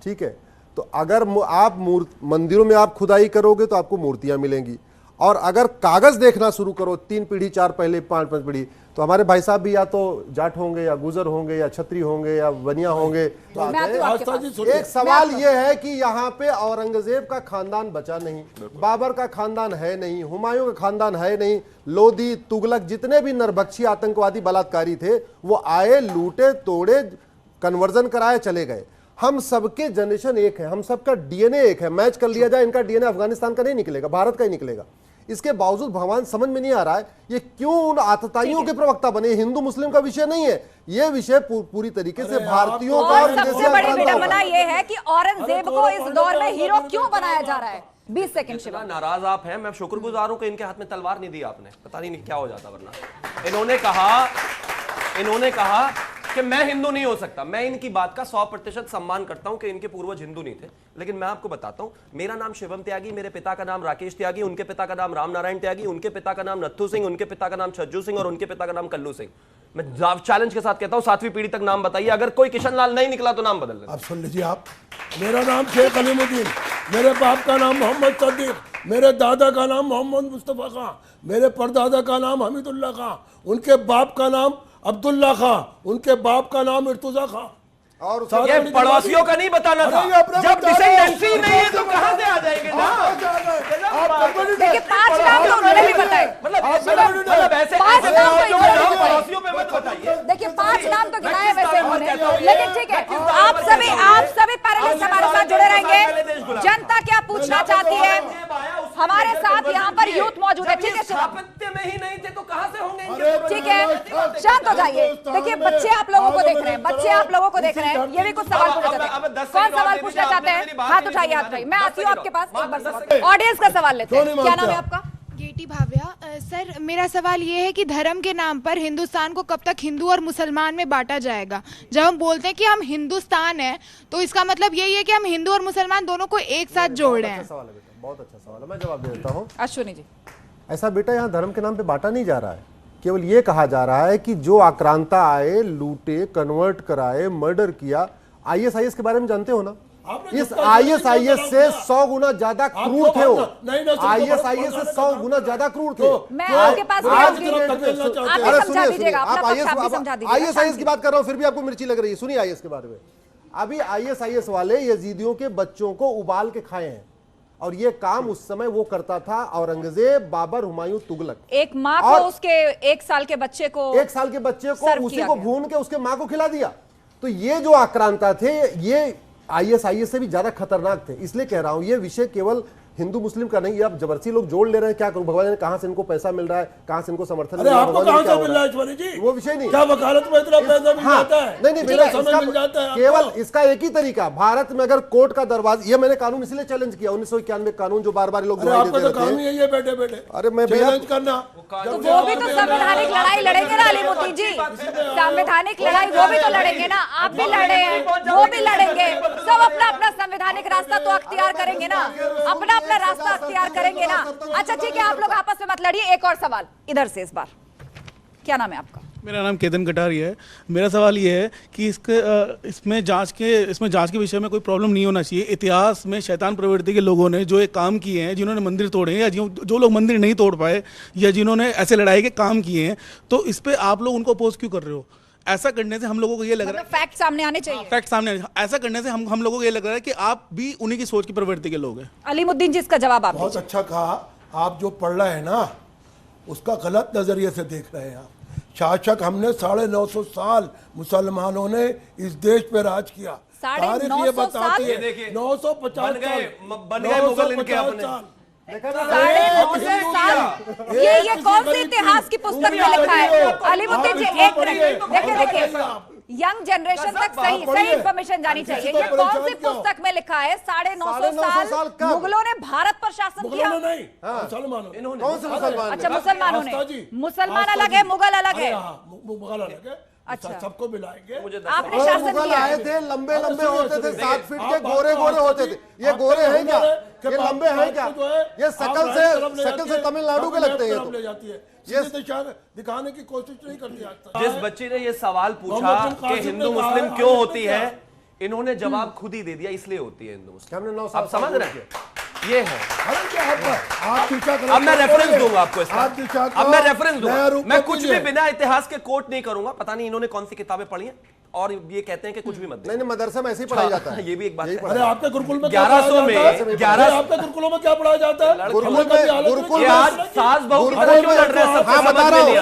[SPEAKER 5] ठीक है, तो अगर आप मंदिरों में आप खुदाई करोगे तो आपको मूर्तियां मिलेंगी, और अगर कागज देखना शुरू करो 3 पीढ़ी 4 पहले 5 पीढ़ी, तो हमारे भाई साहब भी या तो जाट होंगे या गुजर होंगे या छत्री होंगे या बनिया होंगे। तो
[SPEAKER 1] मैं आती हूँ आपके पास।
[SPEAKER 5] एक सवाल यह है कि यहाँ पे औरंगजेब का खानदान बचा नहीं, बाबर का खानदान है नहीं, हुमायूं का खानदान है नहीं, लोधी तुगलक जितने भी नरबख्शी आतंकवादी बलात्कारी थे वो आए, लूटे तोड़े, कन्वर्जन कराए, चले गए। हम सबके जनरेशन एक है, हम सबका डीएनए एक है। मैच कर लिया जाए, इनका डीएनए अफगानिस्तान का नहीं निकलेगा, भारत का ही निकलेगा। इसके बावजूद भगवान समझ में नहीं आ रहा है ये क्यों उन आतताइयों के प्रवक्ता बने। हिंदू मुस्लिम का विषय नहीं है ये विषय, पूरी तरीके से भारतीयों का।
[SPEAKER 1] और सबसे बड़ी विडंबना ये है कि औरंगजेब को इस दौर में हीरो क्यों बनाया जा रहा है? 20 सेकंड शिवा।
[SPEAKER 6] नाराज आप हैं, मैं शुक्रगुजार हूं कि इनके हाथ में तलवार नहीं दी आपने, पता नहीं क्या हो जाता वरना। इन्होंने कहा कि मैं हिंदू नहीं हो सकता। मैं इनकी बात का 100% सम्मान करता हूं कि इनके पूर्वज हिंदू नहीं थे, लेकिन मैं आपको बताता हूं, मेरा नाम शिवम त्यागी, मेरे पिता का नाम राकेश त्यागी, उनके पिता का नाम राम नारायण त्यागी, उनके पिता का नाम नत्थू सिंह, उनके पिता का नाम छज्जू सिंह और उनके पिता का नाम कल्लू सिंह। मैं चैलेंज के साथ कहता हूं 7वीं पीढ़ी तक नाम बताइए, अगर कोई किशन लाल नहीं निकला तो नाम बदल देना।
[SPEAKER 2] आप सुन लीजिए, आप, मेरा नाम शेख अलीमुद्दीन, मेरे बाप का नाम मोहम्मद सदीक, मेरे दादा का नाम मोहम्मद मुस्तफ़ा खां, मेरे परदादा का नाम हमीदुल्लाह खां, उनके बाप का नाम अब्दुल्ला खां, उनके बाप का नाम इर्तुजा खां।
[SPEAKER 5] और
[SPEAKER 6] ये पड़ोसियों का नहीं बताना था, जब डिसेंडेंसी नहीं है तो कहां से आ जाएंगे ना?
[SPEAKER 1] देखिए 5 नाम तो उन्होंने भी बताए,
[SPEAKER 6] मतलब ऐसे
[SPEAKER 1] 5 नाम तो इन्होंने भी
[SPEAKER 6] पड़ोसियों पे मत बताइए।
[SPEAKER 1] देखिए 5 नाम तो गिनाए वैसे उन्होंने, लेकिन ठीक है, आप सभी पैनलिस्ट हमारे साथ जुड़े रहेंगे। जनता क्या पूछना चाहती है, हमारे साथ यहाँ पर यूथ मौजूद है। ठीक है,
[SPEAKER 6] स्थापत्य में ही नहीं थे तो कहां से होंगे इनके?
[SPEAKER 1] ठीक है, शांत हो जाइए। देखिए बच्चे आप लोगों को देख रहे हैं, बच्चे आप लोगों को देख रहे हैं, ये भी कुछ सवाल पूछना चाहते हैं। कौन सवाल पूछना चाहते हैं? हाथ उठाइए, हाथ उठाइए। मैं आती हूँ आपके पास, एक बार ऑडियंस का सवाल लेते हैं। क्या नाम है आपका?
[SPEAKER 7] गेटी भाव्या। सर मेरा सवाल ये है कि धर्म के नाम पर हिंदुस्तान को कब तक हिंदू और मुसलमान में बांटा जाएगा? जब हम बोलते हैं कि हम हिंदुस्तान है तो इसका मतलब यही है कि हम हिंदू और मुसलमान दोनों को एक साथ जोड़ रहे हैं।
[SPEAKER 5] सवाल है बेटा, बहुत अच्छा सवाल है, मैं जवाब दे देता हूँ।
[SPEAKER 1] अश्विनी जी,
[SPEAKER 5] ऐसा बेटा यहाँ धर्म के नाम पे बांटा नहीं जा रहा है, केवल ये कहा जा रहा है कि जो आक्रांता आए, लूटे, कन्वर्ट कराए, मर्डर किया, ISIS के बारे में जानते हो ना? इस ISIS से 100 गुना ज्यादा क्रूर थे वो। ISIS से 100 गुना ज्यादा क्रूर थे।
[SPEAKER 1] मैं आपके पास
[SPEAKER 5] आज की
[SPEAKER 1] आऊंगी।
[SPEAKER 5] डेट में
[SPEAKER 1] आप ही समझा दीजिएगा, अपना पक्ष आप ही समझा दीजिएगा।
[SPEAKER 5] ISIS की बात कर रहा हूँ, फिर भी आपको मिर्ची लग रही है। सुनिए IS के बारे में। अभी ISIS वाले यजीदियों के बच्चों को उबाल के खाए हैं, और ये काम उस समय वो करता था औरंगजेब, बाबर, हुमायूं, तुगलक।
[SPEAKER 1] एक माँ को उसके 1 साल के बच्चे को
[SPEAKER 5] 1 साल के बच्चे को उसी को भून के उसके माँ को खिला दिया। तो ये जो आक्रांता थे, ये ISIS से भी ज्यादा खतरनाक थे। इसलिए कह रहा हूं ये विषय केवल हिंदू मुस्लिम का नहीं है। अब जबरदस्ती लोग जोड़ ले रहे हैं, क्या करूं? भगवान ने कहां से इनको पैसा मिल रहा है, कहां से इनको समर्थन मिल रहा है,
[SPEAKER 2] आपको कहां से मिल रहा है ऐश्वर्या जी?
[SPEAKER 5] वो विषय नहीं,
[SPEAKER 2] क्या वकालत में इतना पैसा मिल जाता है?
[SPEAKER 5] नहीं
[SPEAKER 2] मेरा समय मिल जाता है
[SPEAKER 5] केवल इसका एक ही तरीका, भारत में अगर कोर्ट का दरवाजा, ये मैंने कानून इसलिए चैलेंज किया 1991 कानून जो बार बार लोग
[SPEAKER 2] आपका तो काम ही है बैठे बैठे।
[SPEAKER 5] अरे मैं
[SPEAKER 2] चैलेंज करना,
[SPEAKER 1] तो वो भी तो संवैधानिक लड़ाई लड़ेंगे ना अलीमुद्दीन जी, संवैधानिक लड़ाई वो भी तो लड़ेंगे ना। आप भी लड़े हैं, वो भी लड़ेंगे, सब अपना अपना संवैधानिक रास्ता तो अख्तियार करेंगे ना, अपना अपना रास्ता अख्तियार करेंगे ना। अच्छा ठीक है, आप लोग आपस में मत लड़िए। एक और सवाल इधर से, इस बार क्या नाम है आपका?
[SPEAKER 8] मेरा नाम केतन कटारी है। मेरा सवाल ये है कि इसमें जांच के विषय में कोई प्रॉब्लम नहीं होना चाहिए। इतिहास में शैतान प्रवृत्ति के लोगों ने जो एक काम किए हैं, जिन्होंने मंदिर तोड़े हैं, या जो लोग मंदिर नहीं तोड़ पाए, या जिन्होंने ऐसे लड़ाई के काम किए हैं, तो इस पे आप लोग उनको अपोज क्यों कर रहे हो? ऐसा करने से हम लोगों को ये लग रहा है,
[SPEAKER 1] फैक्ट सामने आने चाहिए।
[SPEAKER 8] फैक्ट सामने, ऐसा करने से हम लोगों को ये लग रहा है कि आप भी उन्हीं की सोच की प्रवृत्ति के लोग हैं।
[SPEAKER 1] अलीमुद्दीन जी इसका जवाब आप
[SPEAKER 2] बहुत अच्छा कहा। आप जो पढ़ रहे हैं ना, उसका गलत नजरिए से देख रहे हैं आप। शासक हमने 950 साल मुसलमानों ने इस देश पे राज किया।
[SPEAKER 1] 950
[SPEAKER 2] ये बताती है,
[SPEAKER 6] देखिए,
[SPEAKER 2] 950
[SPEAKER 6] बन गए मुगल इनके अपने।
[SPEAKER 1] 950 साल। ये कौन से इतिहास की पुस्तक में लिखा है? अलीमुद्दीन जी एक मिनट, देखिए यंग जनरेशन तक सही इंफॉर्मेशन जानी चाहिए। ये कौन सी पुस्तक में लिखा है? 950 साल मुगलों ने भारत पर शासन किया।
[SPEAKER 2] नहीं, मुसलमानों।
[SPEAKER 5] कौन से मुसलमान?
[SPEAKER 1] अच्छा मुसलमानों ने, मुसलमान अलग है, मुगल अलग है।
[SPEAKER 2] मुगल अलग है।
[SPEAKER 1] अच्छा,
[SPEAKER 2] सबको मिलाएंगे।
[SPEAKER 1] आपने शासन
[SPEAKER 5] मुगल
[SPEAKER 1] किया।
[SPEAKER 5] आए थे, लंबे लंबे होते थे, 7 फीट के, गोरे गोरे होते थे। ये गोरे हैं क्या? ये लंबे हैं क्या? ये शकल से तमिलनाडु के लगते हैं।
[SPEAKER 2] ले जाती है, ये दिखाने की कोशिश नहीं करती आज तक।
[SPEAKER 6] जिस बच्चे ने ये सवाल पूछा कि हिंदू मुस्लिम क्यों होती है, इन्होंने जवाब खुद ही दे दिया, इसलिए होती है हिंदू मुस्लिम। आप समझ रहे हैं? ये है। अब मैं रेफरेंस दूंगा आपको इसका। अब मैं रेफरेंस दूंगा। मैं कुछ भी बिना इतिहास के कोट नहीं करूंगा। पता नहीं इन्होंने कौन सी किताबें पढ़ी हैं, और ये कहते हैं कि कुछ भी मत
[SPEAKER 5] नहीं, मदरसे में ऐसे ही पढ़ाया जाता है।
[SPEAKER 6] ये भी एक बात है।
[SPEAKER 2] अरे आपके गुरुकुल में
[SPEAKER 6] 1100 में 11
[SPEAKER 2] आपके गुरुकुलों में क्या पढ़ाया जाता है?
[SPEAKER 5] गुरुकुल में
[SPEAKER 6] आज सास बहू की तरह क्यों लड़ रहे हैं?
[SPEAKER 5] हाँ, बता रहा हूँ,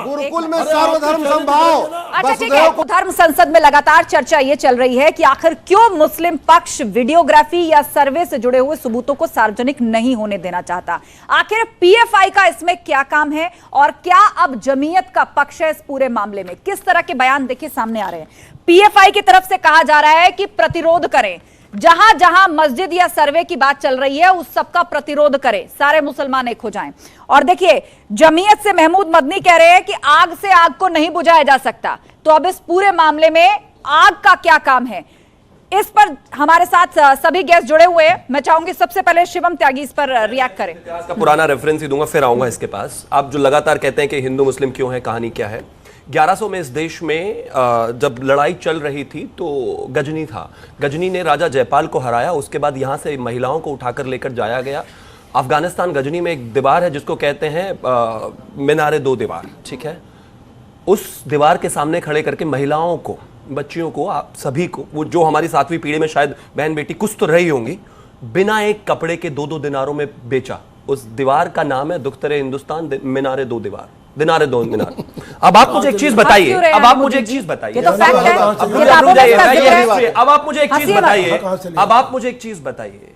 [SPEAKER 5] गुरुकुल में सर्वधर्म समभाव।
[SPEAKER 1] अच्छा ठीक है, धर्म संसद में लगातार चर्चा ये चल रही है कि आखिर क्यों मुस्लिम पक्ष वीडियोग्राफी या सर्वे से जुड़े हुए सबूतों को सार्वजनिक नहीं होने देना चाहता। आखिर PFI का इसमें क्या काम है, और क्या अब जमीयत का पक्ष है इस पूरे मामले में? किस तरह के बयान देखिए सामने आ रहे हैं। PFI की तरफ से कहा जा रहा है कि प्रतिरोध करें, जहां जहां मस्जिद या सर्वे की बात चल रही है उस सबका प्रतिरोध करें, सारे मुसलमान एक हो जाएं। और देखिए जमीयत से महमूद मदनी कह रहे हैं कि आग से आग को नहीं बुझाया जा सकता, तो अब इस पूरे मामले में आग का क्या काम है? इस पर हमारे साथ सभी गेस्ट जुड़े हुए हैं। मैं चाहूंगी सबसे पहले शिवम त्यागी इस पर रिएक्ट करें।
[SPEAKER 6] इतिहास का पुराना रेफरेंस ही दूंगा, फिर आऊंगा इसके पास। आप जो लगातार कहते हैं कि हिंदू मुस्लिम क्यों है, कहानी क्या है। 1100 में इस देश में जब लड़ाई चल रही थी तो गजनी था। गजनी ने राजा जयपाल को हराया। उसके बाद यहाँ से महिलाओं को उठाकर लेकर जाया गया। अफगानिस्तान गजनी में एक दीवार है जिसको कहते हैं मीनारे दो दीवार, ठीक है। उस दीवार के सामने खड़े करके महिलाओं को, बच्चियों को, आप सभी को, वो जो हमारी 7वीं पीढ़ी में शायद बहन बेटी कुछ तो रही होंगी, बिना एक कपड़े के 2-2 दिनारों में बेचा। उस दीवार का नाम है दुख्तर हिंदुस्तान, मीनारे दो दीवार, दिनारे दो मीनार। अब आप मुझे एक चीज बताइए, अब आप मुझे एक चीज बताइए, अब आप मुझे एक चीज बताइए, अब आप मुझे एक चीज बताइए,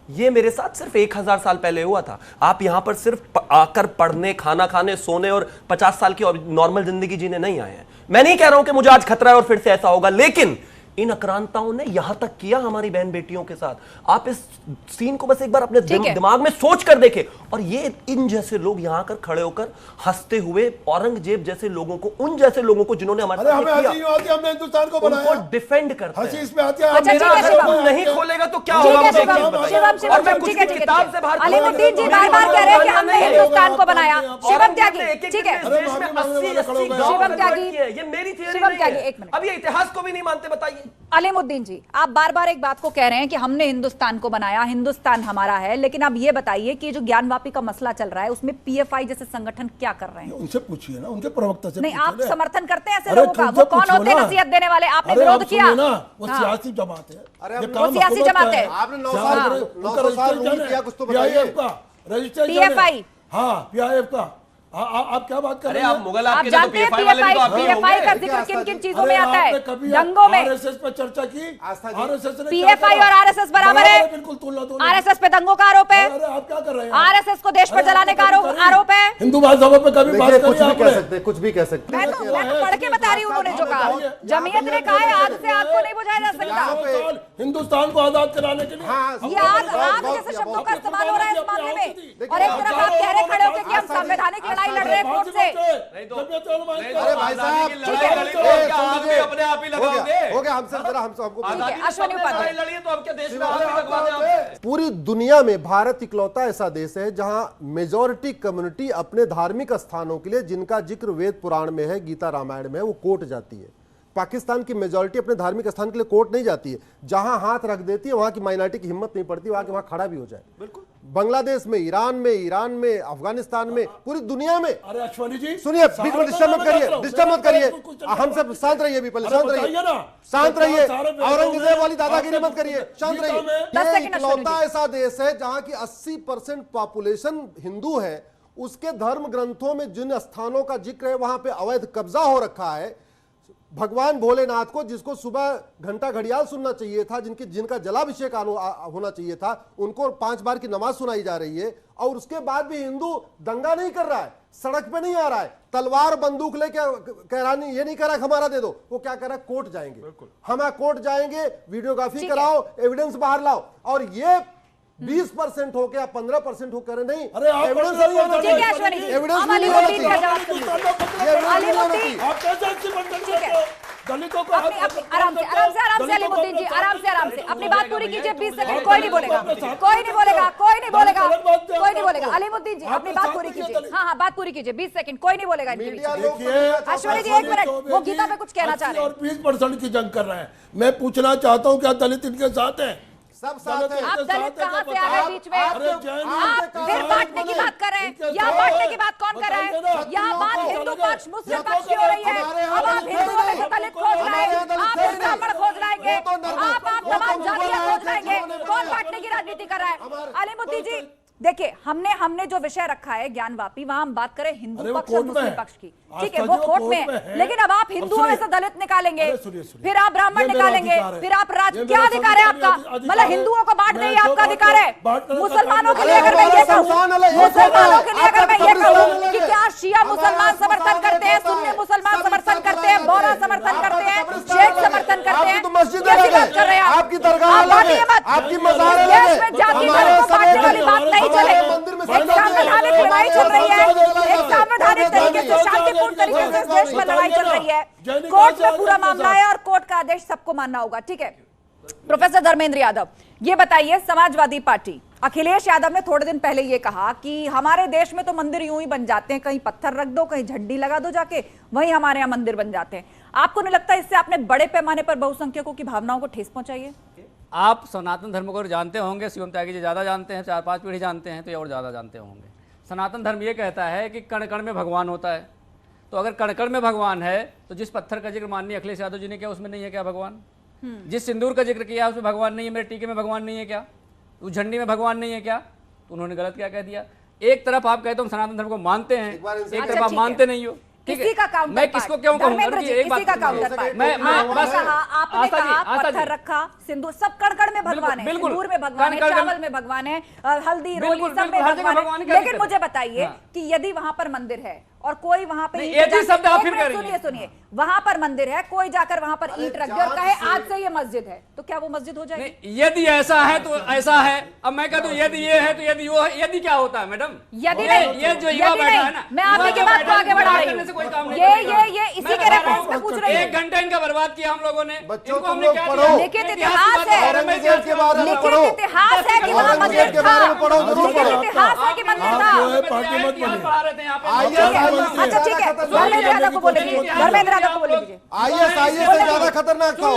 [SPEAKER 6] ये मेरे साथ सिर्फ 1000 साल पहले हुआ था। आप यहां पर सिर्फ आकर पढ़ने, खाना खाने, सोने और 50 साल की नॉर्मल जिंदगी जीने नहीं आए हैं। मैं नहीं कह रहा हूं कि मुझे आज खतरा है और फिर से ऐसा होगा, लेकिन इन आक्रांताओं ने यहां तक किया हमारी बहन बेटियों के साथ। आप इस सीन को बस एक बार अपने दिमाग में सोच कर देखें। और ये इन जैसे लोग यहां कर खड़े होकर हंसते हुए औरंगजेब जैसे लोगों को, उन जैसे लोगों को जिन्होंने हमारे साथ किया,
[SPEAKER 2] हमने हिंदुस्तान को बनाया,
[SPEAKER 6] उनको डिफेंड करते हैं।
[SPEAKER 2] इसमें आती है।
[SPEAKER 6] मेरा घर तुम नहीं खोलेगा तो क्या होगा मुझे एक चीज बताइए। और मैं कुछ भी किताब से बाहर,
[SPEAKER 1] अलीमुद्दीन जी बार-बार कह रहे हैं कि हमने हिंदुस्तान को बनाया। शिवम त्यागी, ठीक है, शिवम त्यागी,
[SPEAKER 6] ये मेरी थियरी
[SPEAKER 1] शिवम
[SPEAKER 6] नहीं
[SPEAKER 1] त्यागी,
[SPEAKER 6] है।
[SPEAKER 1] एक मिनट।
[SPEAKER 6] अब ये इतिहास को भी नहीं मानते, बताइए।
[SPEAKER 1] अलीमुद्दीन जी, आप बार-बार एक बात को कह रहे हैं कि हमने हिंदुस्तान को बनाया, हिंदुस्तान हमारा है, लेकिन अब ये बताइए कि जो ज्ञानवापी का मसला चल रहा है उसमें पीएफआई जैसे संगठन क्या कर रहे हैं?
[SPEAKER 2] उनसे पूछिए ना, उनके प्रवक्ता से।
[SPEAKER 1] नहीं, आप समर्थन करते हैं ऐसे
[SPEAKER 2] अरे
[SPEAKER 1] लोगों का? वो कौन होते हैं नसीहत देने वाले? आपने विरोध किया
[SPEAKER 2] ना, वो सियासी जमात है।
[SPEAKER 1] वो सियासी जमात है।
[SPEAKER 5] आपने 9 साल रूल किया, कुछ तो बताइए।
[SPEAKER 2] रजिस्ट्रेशन
[SPEAKER 1] पीएफआई,
[SPEAKER 2] हाँ पीआईएफ का। आप क्या बात कर रहे हैं?
[SPEAKER 6] आप मुगल
[SPEAKER 1] आप
[SPEAKER 6] आपके
[SPEAKER 1] जानते हैं पीएफआई का जिक्र किन किन चीजों में आता है? दंगों में।
[SPEAKER 2] आरएसएस पर चर्चा की, आरएसएस ने
[SPEAKER 1] पीएफआई और आरएसएस बराबर है?
[SPEAKER 2] बिल्कुल तुलना दोनों।
[SPEAKER 1] आरएसएस पे दंगों का आरोप है,
[SPEAKER 2] अरे आप क्या कर रहे हैं?
[SPEAKER 1] आरएसएस को देश पर जलाने का आरोप है।
[SPEAKER 2] हिंदू महासभा पे कभी बात
[SPEAKER 5] कुछ
[SPEAKER 2] करी
[SPEAKER 5] भी कह
[SPEAKER 2] आपने?
[SPEAKER 5] सकते, कुछ भी कह सकते।
[SPEAKER 1] मैं तो पढ़ के बता रही हूँ उन्होंने जो कहा। जमीयत ने कहा है आग से आग को नहीं बुझाया जा सकता।
[SPEAKER 2] हिंदुस्तान को आजाद कराने के लिए
[SPEAKER 1] ये आग जैसे शब्दों का इस्तेमाल हो रहा है इस मामले में। और एक तरफ आप कह रहे खड़े होकर कि हम संवैधानिक लड़ाई लड़ रहे हैं कोर्ट से।
[SPEAKER 5] अरे भाई साहब,
[SPEAKER 6] अपने आप ही लगाओगे।
[SPEAKER 5] हो गया हमसे, जरा हमको
[SPEAKER 1] अश्विनी उपाध्याय,
[SPEAKER 6] लड़िए तो आपके देश में आग लगवा दें आपसे।
[SPEAKER 5] पूरी दुनिया में भारत इकलौता ऐसा देश है जहां मेजॉरिटी कम्युनिटी अपने धार्मिक स्थानों के लिए, जिनका जिक्र वेद पुराण में है, गीता रामायण में है, वो कोर्ट जाती है। पाकिस्तान की मेजॉरिटी अपने धार्मिक स्थान के लिए कोर्ट नहीं जाती है। जहां हाथ रख देती है वहां की माइनॉरिटी की हिम्मत नहीं पड़ती वहां खड़ा भी हो जाए। बिल्कुल, बांग्लादेश में, ईरान में, अफगानिस्तान में, पूरी दुनिया में।
[SPEAKER 2] अरे अश्वनी जी
[SPEAKER 5] सुनिए, बीच में डिस्टर्ब मत करिए, हम सब शांत रहिए। भी पहले शांत रहिए, औरंगजेब वाली दादागिरी मत करिए, शांत रहिए। ये इकलौता ऐसा देश है जहां की 80% पॉपुलेशन हिंदू है। उसके धर्म ग्रंथों में जिन स्थानों का जिक्र है वहां पे अवैध कब्जा हो रखा है। भगवान भोलेनाथ को, जिसको सुबह घंटा घड़ियाल सुनना चाहिए था, जिनका जलाभिषेक होना चाहिए था, उनको 5 बार की नमाज सुनाई जा रही है। और उसके बाद भी हिंदू दंगा नहीं कर रहा है, सड़क पे नहीं आ रहा है, तलवार बंदूक लेके कह रहा नहीं, ये नहीं कह रहा हमारा दे दो। वो क्या कह रहा है? कोर्ट जाएंगे, हम कोर्ट जाएंगे, वीडियोग्राफी कराओ, एविडेंस बाहर लाओ। और ये 20% हो गया, 15% हो, कह रहे नहीं,
[SPEAKER 2] अरे आप
[SPEAKER 5] एविडेंस नहीं होना चाहिए, एविडेंस नहीं होना चाहिए।
[SPEAKER 2] दलितों को
[SPEAKER 1] आराम से अलीमुद्दीन जी, आराम से अपनी बात पूरी कीजिए। 20 सेकंड, कोई नहीं बोलेगा। अलीमुद्दीन जी अपनी बात पूरी कीजिए। हाँ, बात पूरी कीजिए, 20 सेकंड, कोई नहीं बोलेगा। अश्विनी जी 1 मिनट, वो गीता पे कुछ कहना चाह रहे हैं।
[SPEAKER 2] 20% की जंग कर रहे हैं। मैं पूछना चाहता हूँ क्या दलित इनके साथ हैं?
[SPEAKER 5] सब साथ हैं।
[SPEAKER 1] आप दलित कहां से आ गए बीच में? आप फिर बांटने की बात कर रहे हैं। यहाँ बांटने की बात कौन कर रहा है? यहाँ बात हिंदू पक्ष, मुस्लिम पक्ष की हो रही है। अब आप हिंदुओं में से दलित खोज रहे हैं, आप ब्राह्मण खोज लाएंगे, आप तमाम जातियां खोज लाएंगे। कौन बांटने की राजनीति कर रहा है? अलीमुद्दीन जी देखिए, हमने जो विषय रखा है ज्ञानवापी, वहां हम बात करें हिंदू पक्ष और मुस्लिम पक्ष की, ठीक है, वो कोर्ट में है। लेकिन अब आप हिंदुओं में से दलित निकालेंगे, फिर आप ब्राह्मण निकालेंगे, फिर आप क्या अधिकार है आपका? मतलब हिंदुओं को बांट दें आपका अधिकार है। मुसलमानों के लिए अगर मैं ये कहूं, मुसलमानों के लिए अगर मैं ये कहूं कि क्या शिया मुसलमान समर्थन करते हैं, सुन्नी मुसलमान समर्थन करते हैं, बोरा समर्थन करते हैं, शेख समर्थन करते हैं, कैसी बात कर रहे हैं आप?
[SPEAKER 5] आपकी दरगाह अलग है, आपकी मज़ार अलग है,
[SPEAKER 1] देश में जाति धर्म को बांटने वाली बात नहीं चले। एक संवैधानिक लड़ाई चल रही है, एक संवैधानिक तरीके से, शांतिपूर्ण तरीके से देश में लड़ाई चल रही है। कोर्ट में पूरा मामला है और कोर्ट का आदेश सबको मानना होगा, ठीक है? प्रोफेसर धर्मेंद्र यादव, ये बताइए, समाजवादी पार्टी अखिलेश यादव ने थोड़े दिन पहले ये कहा कि हमारे देश में तो मंदिर यूं ही बन जाते हैं, कहीं पत्थर रख दो, कहीं झंडी लगा दो, जाके वहीं हमारे यहाँ मंदिर बन जाते हैं। आपको नहीं लगता इससे आपने बड़े पैमाने पर बहुसंख्यकों की भावनाओं को ठेस पहुंचाई है?
[SPEAKER 3] आप सनातन धर्म को जानते होंगे, शिवम त्यागी जी ज़्यादा जानते हैं, 4-5 पीढ़ी जानते हैं, तो ये और ज़्यादा जानते होंगे। सनातन धर्म ये कहता है कि कण कण में भगवान होता है। तो अगर कण कण में भगवान है तो जिस पत्थर का जिक्र माननीय अखिलेश यादव जी ने किया उसमें नहीं है क्या भगवान? जिस सिंदूर का जिक्र किया उसमें भगवान नहीं है, मेरे टीके में भगवान नहीं है क्या? उस झंडी में भगवान नहीं है क्या? तो उन्होंने गलत क्या कह दिया? एक तरफ आप कहते हो हम सनातन धर्म को मानते हैं, एक तरफ आप मानते नहीं हो।
[SPEAKER 1] किसी का काउंटर
[SPEAKER 3] मैं किसको क्यों कहूंगा?
[SPEAKER 1] एक बात, आपने कहा पत्थर रखा, सिंदूर, सब कण-कण में भगवान है, सिंदूर में भगवान है, चावल में भगवान है, हल्दी रोली सब में भगवान है। लेकिन मुझे बताइए कि यदि वहां पर मंदिर है और कोई वहां पे सुनिए, वहां पर मंदिर है, कोई जाकर वहां पर ईंट रख दे और कहे आज से ये मस्जिद है, तो क्या वो मस्जिद हो जाएगी?
[SPEAKER 3] यदि ऐसा है तो ऐसा है। अब मैं कहता हूँ यदि ये है तो यदि वो है, यदि क्या होता है मैडम?
[SPEAKER 1] यदि नहीं,
[SPEAKER 3] ये जो युवा बैठा है ना,
[SPEAKER 1] मैं आपकी की बात को आगे बढ़ा रही हूँ। ये इसी के रेफरेंस में पूछ रही हूँ।
[SPEAKER 3] 1 घंटा इनका बर्बाद किया हम लोगों ने।
[SPEAKER 5] बच्चों को लोग पढ़ो,
[SPEAKER 1] लिखित इतिहास है,
[SPEAKER 5] औरंगजेब के बारे में पढ़ो,
[SPEAKER 1] लिखित इतिहास है कि वहाँ मंदिर था, लिखित इतिहास है कि मंदिर था। अच्छा ठीक है, धर्मेंद्र यादव को बोले दीजिए, धर्मेंद्र यादव को बोले दीजिए।
[SPEAKER 5] आईएस से ज्यादा खतरनाक था।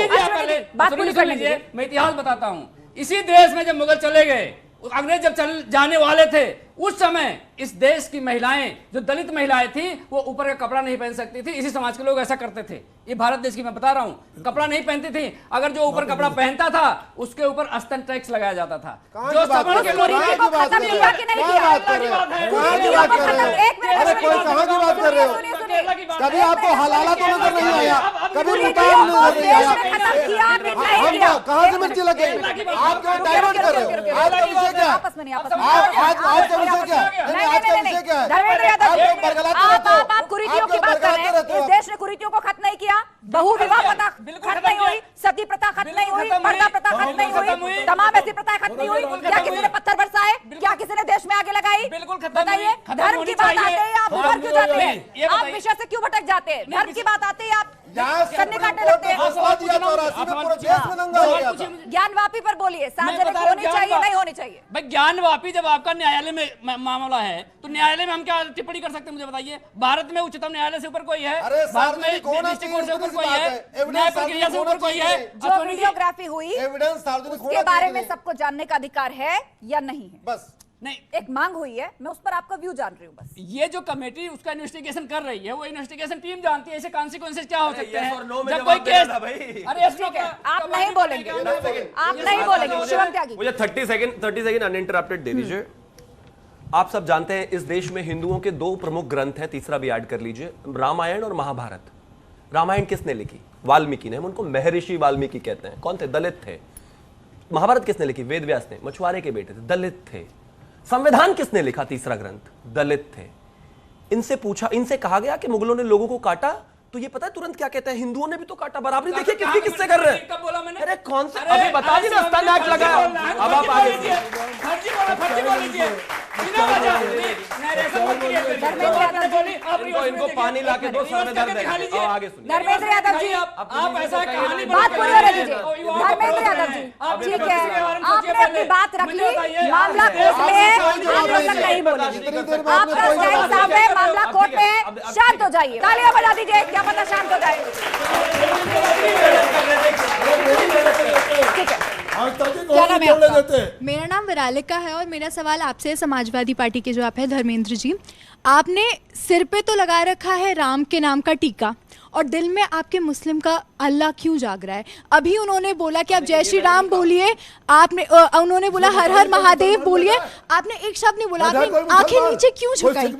[SPEAKER 1] बात पूरी कर लीजिए।
[SPEAKER 3] मैं इतिहास बताता हूँ। इसी देश में जब मुगल चले गए, अंग्रेज जब चल जाने वाले थे, उस समय इस देश की महिलाएं, जो दलित महिलाएं थी, वो ऊपर का कपड़ा नहीं पहन सकती थी। इसी समाज के लोग ऐसा करते थे। ये भारत देश की मैं बता रहा हूँ, कपड़ा नहीं पहनती थी। अगर जो ऊपर कपड़ा पहनता था उसके ऊपर अस्तन टैक्स लगाया जाता था। जो सवर्ण के लोग
[SPEAKER 1] को खत्म किया कि नहीं किया?
[SPEAKER 5] कभी आपको हलाला तो नजर नहीं आया, कभी मुकाम नजर नहीं आया। कहाँ से मिर्ची लग गई? आप क्यों डाइवर्ट कर रहे हो? आज का विषय क्या?
[SPEAKER 1] आपस में नहीं, आपस में
[SPEAKER 5] आज का विषय क्या है? आज का विषय क्या है?
[SPEAKER 1] धर्मेंद्र यादव, आप कुरीतियों की बात कर रहे हैं। इस देश ने कुरीतियों को खत्म नहीं किया, बहु विवाह प्रथा खत्म नहीं हुई, सती प्रथा खत्म नहीं हुई, पर्दा प्रथा खत्म नहीं हुई, तमाम ऐसी प्रथाएं खत्म नहीं हुई। क्या किसी ने पत्थर बरसाए? क्या किसी ने देश में आगे लगाई? बताइए, धर्म की बात आते ही आप उधर क्यों जाते हैं? आप विषय से क्यों भटक जाते हैं? धर्म की बात आते ही आप कन्ने काटने लगते हैं। ज्ञानवापी पर बोलिए, सार्वजनिक होनी चाहिए, नहीं होनी चाहिए?
[SPEAKER 3] भाई ज्ञानवापी जब आपका न्यायालय में मामला है तो न्यायालय में हम क्या टिप्पणी कर सकते हैं? मुझे बताइए। भारत में उच्चतम न्यायालय से ऊपर कोई है? भारत में डिस्ट्रिक्ट कोर्ट से ऊपर कोई है? न्याय प्रक्रिया से ऊपर कोई है?
[SPEAKER 1] जो वीडियोग्राफी हुई उसके बारे में सबको जानने का अधिकार है या नहीं है?
[SPEAKER 5] बस
[SPEAKER 3] नहीं,
[SPEAKER 1] एक मांग हुई है, मैं उस पर आपका व्यू जान रही हूँ बस।
[SPEAKER 3] ये जो कमेटी उसका इन्वेस्टिगेशन कर रही है, वो इन्वेस्टिगेशन टीम जानती है इसे कॉन्सिक्वेंसेस क्या हो सकते हैं। जब कोई केस, अरे
[SPEAKER 1] आप नहीं बोलेंगे, आप नहीं बोलेंगे। शिवम त्यागी,
[SPEAKER 6] मुझे 30 सेकंड अनइंटरप्टेड दे दीजिए। आप सब जानते हैं इस देश में हिंदुओं के 2 प्रमुख ग्रंथ हैं, तीसरा भी ऐड कर लीजिए, रामायण और महाभारत। रामायण किसने लिखी? वाल्मीकि ने। हम उनको महर्षि वाल्मीकि कहते हैं। कौन थे? दलित थे। महाभारत किसने लिखी? वेद व्यास ने। मछुआरे के बेटे थे, दलित थे। संविधान किसने लिखा? तीसरा ग्रंथ, दलित थे। इनसे पूछा, इनसे कहा गया कि मुगलों ने लोगों को काटा, तो ये पता है तुरंत क्या कहते हैं? हिंदुओं ने भी तो काटा। बराबरी देखिए किसकी किससे कर रहे हैं। अरे कौन सा? अभी बता दी ना, स्तन एक्ट लगा। अब आप आगे इनको पानी लाके दो, सामने दर्द है। आगे सुनिए।
[SPEAKER 1] धर्मेंद्र यादव जी,
[SPEAKER 3] आप ऐसा कहानी
[SPEAKER 1] बात पूरी होने दीजिए। धर्मेंद्र यादव जी, ठीक है, आपने अपनी बात रख ली, मामला कोर्ट में है, आप लोग तक नहीं बोलेंगे। आपका स्टैंड साफ है, मामला कोर्ट में है, शांत हो जाइए। तालियां बजा दीजिए, क्या पता शांत हो जाए। ठीक है, क्या नाम है आपका?
[SPEAKER 9] मेरा नाम विरालिका है और मेरा सवाल आपसे है, समाजवादी पार्टी के जो आप है धर्मेंद्र जी, आपने सिर पे तो लगा रखा है राम के नाम का टीका और दिल में आपके मुस्लिम का अल्लाह क्यों जाग रहा है? अभी उन्होंने बोला कि आप जय श्री राम बोलिए, आपने उन्होंने बोला हर हर महादेव बोलिए, आपने एक शब्द नहीं बोला। आपने आंखें नीचे क्यों झुकाई?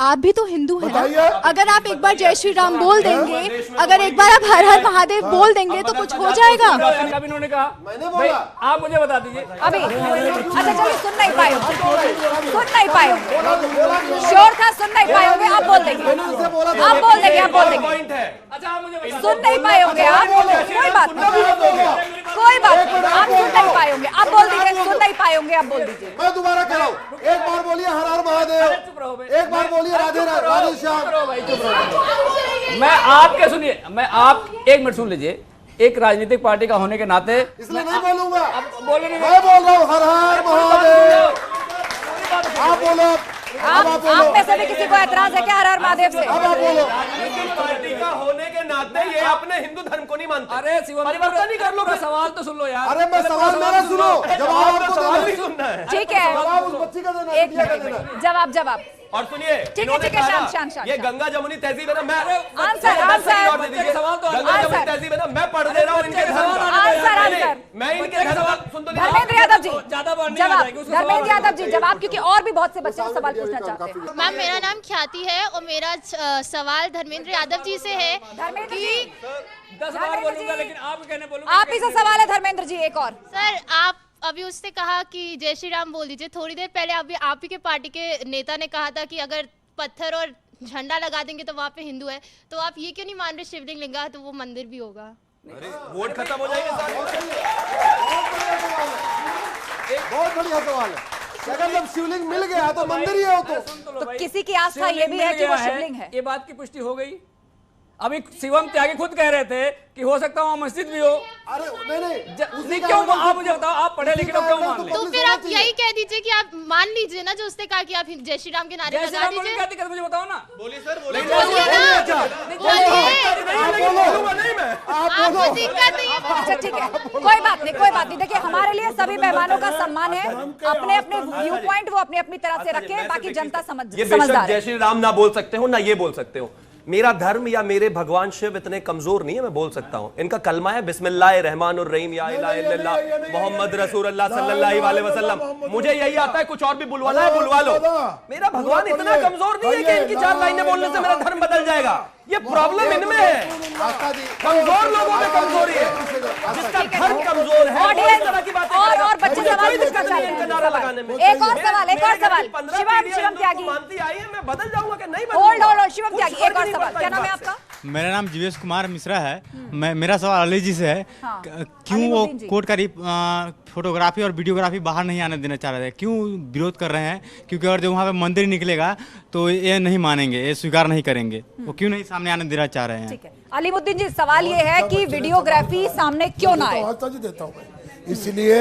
[SPEAKER 9] आप भी तो हिंदू हैं ना? अगर आप एक बार जय श्री राम बोल देंगे, अगर एक बार आप हर हर महादेव बोल देंगे तो कुछ हो जाएगा।
[SPEAKER 3] कभी उन्होंने कहा, भाई आप मुझे बता दीजिए
[SPEAKER 1] अभी। अच्छा चलिए, सुन नहीं पाए, सुन नहीं पाए, शोर था, सुन नहीं पाए होंगे, आप बोल देंगे, आप बोल देंगे, आप बोल देंगे।
[SPEAKER 3] अच्छा आप मुझे
[SPEAKER 1] सुन नहीं पाए होंगे आप, कोई बात कोई बात, आप सुन नहीं पाए होंगे, आप बोल दीजिए। सुन नहीं पाए होंगे, आप बोल दीजिए।
[SPEAKER 5] मैं दोबारा कह रहा हूँ, एक बार बोलिए हर हर महादेव, एक बार बोलिए राधे राधे श्याम।
[SPEAKER 3] मैं आपके सुनिए, मैं आप 1 मिनट सुन लीजिए। एक राजनीतिक पार्टी का होने के नाते
[SPEAKER 5] इसलिए नहीं बोलूंगा।
[SPEAKER 3] बोले नहीं,
[SPEAKER 5] मैं बोल रहा हूँ हर हर महादेव। आप बोलो।
[SPEAKER 1] आप में से भी किसी को एतराज है क्या हर हर महादेव से?
[SPEAKER 5] अब आप बोलो।
[SPEAKER 6] राजनीतिक पार्टी का होने के नाते ये अपने हिंदू धर्म को नहीं मानते।
[SPEAKER 3] अरे
[SPEAKER 6] परिवर्तन ही कर लो।
[SPEAKER 3] सवाल तो सुन लो यार।
[SPEAKER 5] अरे मैं सवाल मेरा सुनो, जवाब आपको
[SPEAKER 6] सवाल
[SPEAKER 5] देना
[SPEAKER 6] नहीं
[SPEAKER 5] है।
[SPEAKER 6] सुनना है।
[SPEAKER 1] ठीक है,
[SPEAKER 5] जवाब उस बच्ची का देना है,
[SPEAKER 1] एक
[SPEAKER 5] बिटिया का
[SPEAKER 1] मिनट,
[SPEAKER 5] देना है।
[SPEAKER 1] जवाब
[SPEAKER 6] और सुनिए,
[SPEAKER 1] ठीक है,
[SPEAKER 6] इन्होंने
[SPEAKER 1] ठीक है,
[SPEAKER 6] कहा
[SPEAKER 1] शांत, शांत,
[SPEAKER 6] ये
[SPEAKER 1] शांत।
[SPEAKER 6] गंगा जमुनी तहजीब है ना, मैं
[SPEAKER 1] आंसर,
[SPEAKER 6] सवाल
[SPEAKER 1] आंसर।
[SPEAKER 6] गंगा जमुनी तहजीब है ना, मैं पढ़ दे रहा हूँ इनके धर्म का।
[SPEAKER 1] Answer, answer.
[SPEAKER 6] मैं इनके धर्म का सुन तो
[SPEAKER 1] धर्मेंद्र यादव जी
[SPEAKER 3] ज्यादा बार नहीं आ
[SPEAKER 1] जवाब,
[SPEAKER 3] जाएगी, उसको सवाल
[SPEAKER 1] धर्मेंद्र यादव जी
[SPEAKER 3] बताइए।
[SPEAKER 1] जवाब, क्योंकि और भी बहुत से बच्चे सवाल पूछना चाहते हैं।
[SPEAKER 10] मैम मेरा नाम ख्याति है और मेरा सवाल धर्मेंद्र यादव जी से है
[SPEAKER 1] धर्मेंद्र
[SPEAKER 10] कि
[SPEAKER 1] जी,
[SPEAKER 3] 10 बार बोलूंगा लेकिन आप कहने बोलूंगा।
[SPEAKER 1] आप ही से सवाल है धर्मेंद्र जी, एक और।
[SPEAKER 10] सर आप अभी उससे कहा कि जय श्री राम बोल दीजिए, थोड़ी देर पहले अभी आप ही के पार्टी के नेता ने कहा था कि अगर पत्थर और झंडा लगा देंगे तो वहाँ पे हिंदू है, तो आप ये क्यों नहीं मान रहे शिवलिंग लिंगा तो वो मंदिर भी होगा?
[SPEAKER 6] अरे वोट खत्म हो जाएंगे सारे।
[SPEAKER 5] बहुत बढ़िया सवाल है। अगर जब शिवलिंग मिल गया तो मंदिर ही है वो
[SPEAKER 1] तो किसी की आस्था ये भी है कि वो शिवलिंग है।
[SPEAKER 3] ये बात की पुष्टि हो गई। अभी शिवम त्यागी खुद कह रहे थे कि हो सकता है वहाँ मस्जिद भी हो।
[SPEAKER 5] अरे नहीं
[SPEAKER 3] क्यों आप मुझे बताओ, आप पढ़े लिखे लोग क्यों मान ले?
[SPEAKER 10] तो फिर आप यही कह दीजिए कि आप मान लीजिए ना, जो उसने कहा कि आप जय श्री राम के नारे
[SPEAKER 3] जय श्री
[SPEAKER 10] लगा
[SPEAKER 3] राम बोलने
[SPEAKER 10] दीजिए।
[SPEAKER 3] क्या दिक्कत, मुझे बताओ ना।
[SPEAKER 6] बोलिए सर, बोलिए।
[SPEAKER 10] बोलिए ना,
[SPEAKER 6] बोलूंगा नहीं मैं।
[SPEAKER 10] आपको दिक्कत नहीं है।
[SPEAKER 1] अच्छा ठीक है, कोई बात नहीं, कोई बात नहीं। देखिए हमारे लिए सभी मेहमानों का सम्मान है, अपने अपने व्यू पॉइंट वो अपनी अपनी तरह से रखे, बाकी जनता
[SPEAKER 6] ये बेशक
[SPEAKER 1] समझदार
[SPEAKER 6] जय
[SPEAKER 1] है।
[SPEAKER 6] श्री राम ना बोल सकते हो ना ये बोल सकते हो, मेरा धर्म या मेरे भगवान शिव इतने कमजोर नहीं है, मैं बोल सकता हूं। इनका कलमा है बिस्मिल्लाह रहमान और रहीम या इलाहा इल्लल्लाह मोहम्मद रसूलुल्लाह सल्लल्लाहु अलैहि वसल्लम। मुझे यही आता है, कुछ और भी बुलवाना है बुलवा लो। मेरा भगवान इतना कमजोर नहीं है कि इनकी 4 लाइनें बोलने से मेरा धर्म बदल जाएगा। ये प्रॉब्लम इनमें है, कमजोर लोगों में कमजोरी है, जिसका धर्म कमजोर है।
[SPEAKER 1] और बच्चे सवाल पूछना चाहते हैं। एक और सवाल, एक और सवाल। शिवम त्यागी,
[SPEAKER 6] मानती आई है, मैं बदल जाऊंगा कि नहीं?
[SPEAKER 1] होल्ड होल्ड, शिवम त्यागी एक और सवाल। क्या नाम है आपका?
[SPEAKER 11] मेरा नाम जीवेश कुमार मिश्रा है। मेरा सवाल अली जी से है, क्यों वो कोर्ट का फोटोग्राफी और वीडियोग्राफी बाहर नहीं आने देना चाह रहे थे, क्यों विरोध कर रहे हैं? क्योंकि अगर जो वहाँ पे मंदिर निकलेगा तो ये नहीं मानेंगे, ये स्वीकार नहीं करेंगे, वो क्यों नहीं सामने आने देना चाह रहे हैं?
[SPEAKER 1] ठीक है अलीमुद्दीन जी, सवाल ये है कि वीडियोग्राफी सामने क्यों ना आए?
[SPEAKER 2] देता हूँ मैं। इसलिए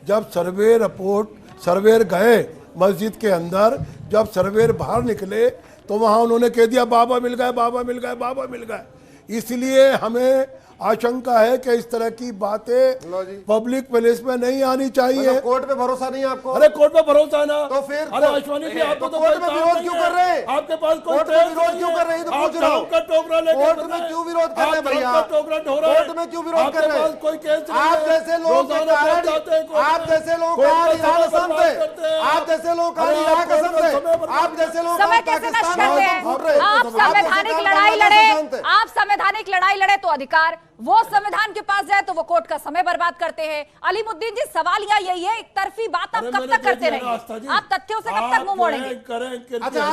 [SPEAKER 2] जब सर्वे रिपोर्ट सर्वेयर गए मस्जिद के अंदर, जब सर्वेयर बाहर निकले तो वहाँ उन्होंने कह दिया बाबा मिल गए, बाबा मिल गए, बाबा मिल गए। इसलिए हमें आशंका है कि इस तरह की बातें पब्लिक प्लेस में नहीं आनी चाहिए।
[SPEAKER 5] कोर्ट पे भरोसा नहीं है आपको?
[SPEAKER 2] अरे कोर्ट पे भरोसा ना
[SPEAKER 5] तो फिर
[SPEAKER 2] अरे आशवानी जी, आपको तो
[SPEAKER 5] कोर्ट में विरोध क्यों कर रहे हैं?
[SPEAKER 2] आपके पास
[SPEAKER 5] कोर्ट में विरोध क्यों कर रहे हैं? तो पूछ रहा हूं। कोर्ट में क्यों विरोध कर रहे हैं भैया? कोर्ट में क्यों विरोध कर रहे हैं?
[SPEAKER 2] कोई केस
[SPEAKER 5] आप जैसे लोगों के कारण, आप जैसे लोगों का इरादा कसम से, आप जैसे लोगों का इरादा कसम से, आप जैसे लोग
[SPEAKER 1] समय कैसे नष्ट करते हैं? आप संवैधानिक लड़ाई लड़े, आप संवैधानिक लड़ाई लड़े तो अधिकार, वो संविधान के पास जाए तो वो कोर्ट का समय बर्बाद करते हैं। अलीमुद्दीन जी सवाल यही है, एक तरफी बात आप कब तक करते रहेंगे? आप तथ्यों से कब तक मुंह मोड़ेंगे?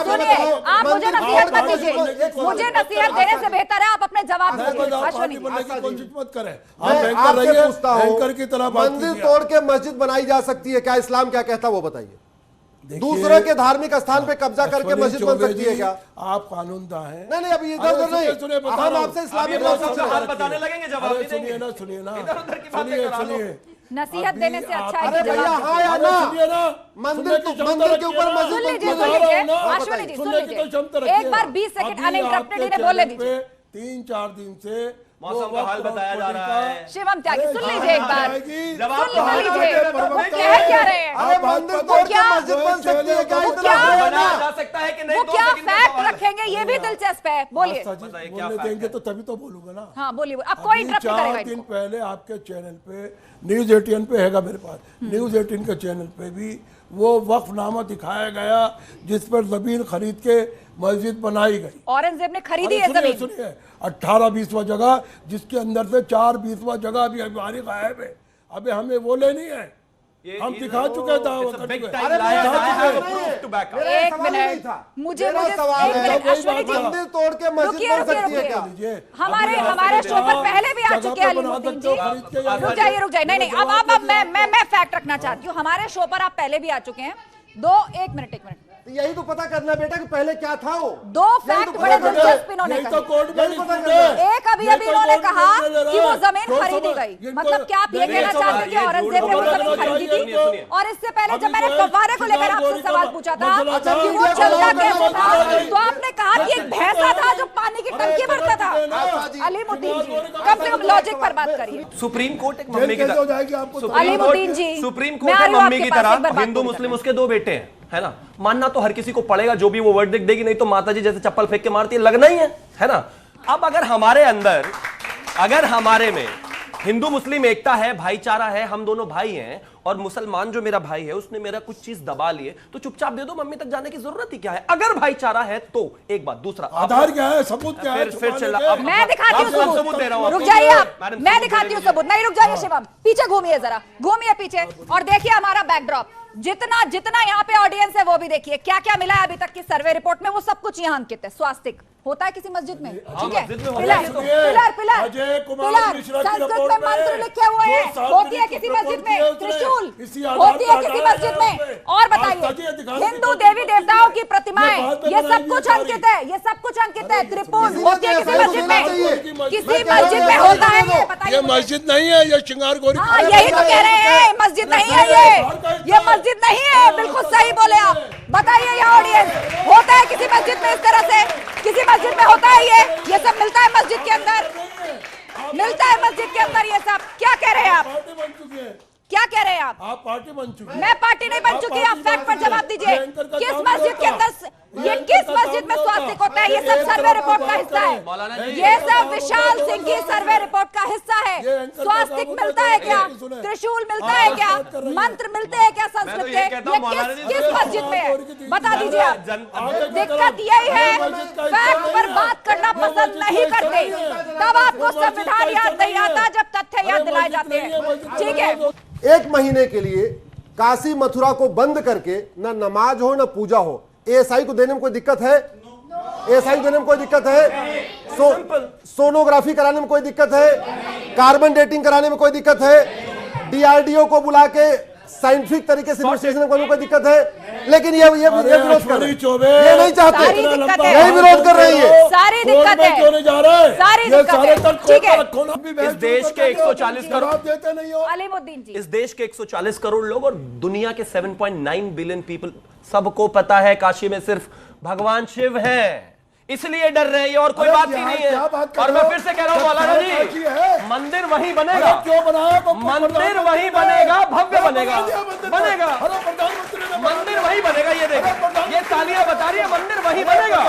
[SPEAKER 1] सुनिए, आप मुझे नसीहत मत दीजिए, मुझे नसीहत देने से बेहतर है आप अपने जवाब दीजिए। अश्विनी
[SPEAKER 2] कोशिश मत करें,
[SPEAKER 5] मैं आपसे पूछता हूं, मंदिर तोड़ के मस्जिद बनाई जा सकती है क्या? इस्लाम क्या कहता है वो बताइए। दूसरे के धार्मिक स्थान पे कब्जा करके मस्जिद बन सकती है क्या?
[SPEAKER 2] आप कानूनदां हैं।
[SPEAKER 5] नहीं अभी इधर नहीं, हम आपसे इस्लामिक
[SPEAKER 6] बताने लगेंगे, जवाब नहीं देंगे।
[SPEAKER 2] सुनिए ना,
[SPEAKER 6] सुनिए
[SPEAKER 1] नसीहत देने से अच्छा है
[SPEAKER 5] अरे
[SPEAKER 1] कि
[SPEAKER 5] भैया
[SPEAKER 1] जवाब
[SPEAKER 5] हाँ या ना, मंदिर के ऊपर मस्जिद
[SPEAKER 1] सुन लीजिए, सुन लीजिए अश्विनी जी, सुन लीजिए एक बार 20 सेकंड अनइंटरप्टेड इन्हें बोलने दीजिए।
[SPEAKER 2] 3-4 दिन से
[SPEAKER 6] मौसम का हाल बताया जा रहा है।
[SPEAKER 1] शिवम त्यागी सुन लीजिए एक बार,
[SPEAKER 6] जवाब
[SPEAKER 1] सुन लीजिए वो कह क्या रहे हैं?
[SPEAKER 5] अरे मंदिर तोड़ के मस्जिद बन सकती है क्या?
[SPEAKER 6] बनाया जा सकता है कि नहीं?
[SPEAKER 1] वो क्या फैक्ट रखेंगे ये भी दिलचस्प है, बोलिए।
[SPEAKER 2] बोलने देंगे तो तभी तो बोलूंगा ना।
[SPEAKER 1] हाँ बोलिए, अब कोई इंटरप्ट नहीं करेगा
[SPEAKER 2] 4 दिन
[SPEAKER 1] इनको।
[SPEAKER 2] पहले आपके चैनल पे न्यूज 18 पे हैगा मेरे पास, न्यूज 18 के चैनल पे भी वो वक्फनामा दिखाया गया जिस पर जमीन खरीद के मस्जिद बनाई गई।
[SPEAKER 1] औरंगजेब ने खरीदी है जमीन।
[SPEAKER 2] सुनिए 18-20वां जगह, जिसके अंदर से 4-20वां जगह अभी हमारी गायब है। अबे हमें वो लेनी है, हम दिखा चुके थे।
[SPEAKER 1] एक मिनट, मुझे अश्विनी जी
[SPEAKER 5] मंदिर तोड़ के मस्जिद बन सकती है क्या?
[SPEAKER 1] हमारे शो पर पहले भी आ चुके हैं अलीमुद्दीन जी। रुक जाइए, नहीं अब मैं फैक्ट रखना चाहती हूँ। हमारे शो पर आप पहले भी आ चुके हैं। एक मिनट
[SPEAKER 5] तो यही तो पता करना बेटा कि पहले क्या था वो।
[SPEAKER 1] दो फैक्ट बड़े दिलचस्प इन्होंने कहे। एक अभी इन्होंने कहा कि वो जमीन खरीदी गई, मतलब क्या आप ये कहना चाहते हैं कि औरंगजेब ने वो जमीन खरीदी थी? और इससे पहले जब मैंने फव्वारे को लेकर आपसे सवाल पूछा था कि वो चलता कैसे था, तो आपने कहा कि एक भैंसा था जो पानी की टंकी भरता था। अलीमुद्दीन जी, कम से कम लॉजिक पर बात करिए।
[SPEAKER 6] सुप्रीम कोर्ट एक मम्मी की तरह,
[SPEAKER 1] अलीमुद्दीन जी,
[SPEAKER 6] सुप्रीम कोर्ट एक मम्मी की तरह, हिंदू मुस्लिम उसके दो बेटे हैं, है ना। मानना तो हर किसी को पड़ेगा, जो भी वो वर्डिक्ट देगी, नहीं तो माता जी जैसे चप्पल फेंक के मारती है, लगना ही है ना। अब अगर हमारे अंदर, अगर हमारे में हिंदू मुस्लिम एकता है, भाईचारा है, हम दोनों भाई हैं, और मुसलमान जो मेरा भाई है उसने मेरा कुछ चीज दबा लिए, तो चुपचाप दे दो, मम्मी तक जाने की जरूरत ही क्या है? अगर भाईचारा है तो एक बात, दूसरा
[SPEAKER 2] आधार क्या है, सबूत क्या है?
[SPEAKER 6] फिर चला,
[SPEAKER 1] मैं दिखाती हूँ सबूत दे रहा हूँ, रुक जाइए आप, मैं दिखाती हूँ सबूत। नहीं रुक जाइए शिवम, पीछे घूमिए जरा, घूमिए पीछे और देखिए हमारा बैकड्रॉप। जितना जितना यहाँ पे ऑडियंस है वो भी देखिए क्या क्या मिला है अभी तक की सर्वे रिपोर्ट में, वो सब कुछ यहाँ अंकित है। स्वास्तिक होता है किसी मस्जिद में, ठीक है, pillar pillar pillar pillar Sanskrit में मंत्र लिखे हुए हैं, होती है किसी मस्जिद में, त्रिशूल होती है किसी मस्जिद में। और बताइए, हिंदू देवी देवताओं की प्रतिमाएं, ये सब कुछ अंकित है, ये सब कुछ अंकित है। त्रिपुर होती है किसी मस्जिद में, किसी मस्जिद में होता है ये, बताइए।
[SPEAKER 2] ये मस्जिद नहीं है, ये श्रृंगार गोरी।
[SPEAKER 1] हाँ यही तो कह रहे हैं, मस्जिद नहीं है ये मस्जिद नहीं है, बिल्कुल सही बोले आप। बताइए ये ऑडियंस, होता है किसी मस्जिद में इस तरह से, किसी मस्जिद में होता है ये सब मिलता है मस्जिद के अंदर, मिलता है मस्जिद के अंदर ये सब। क्या कह रहे हैं आप, क्या कह रहे हैं आप
[SPEAKER 2] पार्टी बन चुकी?
[SPEAKER 1] मैं पार्टी नहीं बन चुकी, आप फैक्ट पर जवाब दीजिए। किस मस्जिद के अंदर, ये किस मस्जिद में स्वास्तिक होता है? ये सब सर्वे रिपोर्ट का हिस्सा है, ये सब विशाल सिंह की सर्वे रिपोर्ट का हिस्सा है। स्वास्तिक मिलता है क्या, त्रिशूल मिलता है क्या, मंत्र मिलते हैं क्या संस्कृत के? ये किस मस्जिद में है, बता दीजिए आप। दिक्कत यही है, फैक्ट पर बात करना पसंद नहीं करते, तब आपको संविधान याद नहीं आता जब तथ्य याद दिलाए जाते हैं, ठीक है।
[SPEAKER 5] एक महीने के लिए काशी मथुरा को बंद करके ना नमाज हो ना पूजा हो, एएसआई को देने में कोई दिक्कत है? एएसआई को देने में कोई दिक्कत है? सोनोग्राफी कराने में कोई दिक्कत है? कार्बन डेटिंग कराने में कोई दिक्कत है? डीआरडीओ को बुला के साइंटिफिक तरीके से इन्वेस्टिगेशन करने में कोई दिक्कत है? लेकिन ये विरोध कर रहे हैं, ये नहीं चाहते, यही विरोध कर रही है।
[SPEAKER 1] सारी दिक्कत है, सारी दिक्कत, ठीक है।
[SPEAKER 6] इस देश के 140 करोड़
[SPEAKER 2] देते नहीं हो
[SPEAKER 1] अलीमुद्दीन जी,
[SPEAKER 6] इस देश के 140 करोड़ लोग और दुनिया के 7.9 बिलियन पीपल, सबको पता है काशी में सिर्फ भगवान शिव है, इसलिए डर रहे हैं, और कोई बात ही नहीं है। और मैं फिर से कह रहा हूँ मौलाना जी, मंदिर वहीं बनेगा,
[SPEAKER 2] क्यों बनाया?
[SPEAKER 6] मंदिर वहीं बनेगा, भव्य बनेगा, बनेगा मंदिर वहीं बनेगा। ये देखो, ये तालियां बता रही है, मंदिर वहीं बनेगा।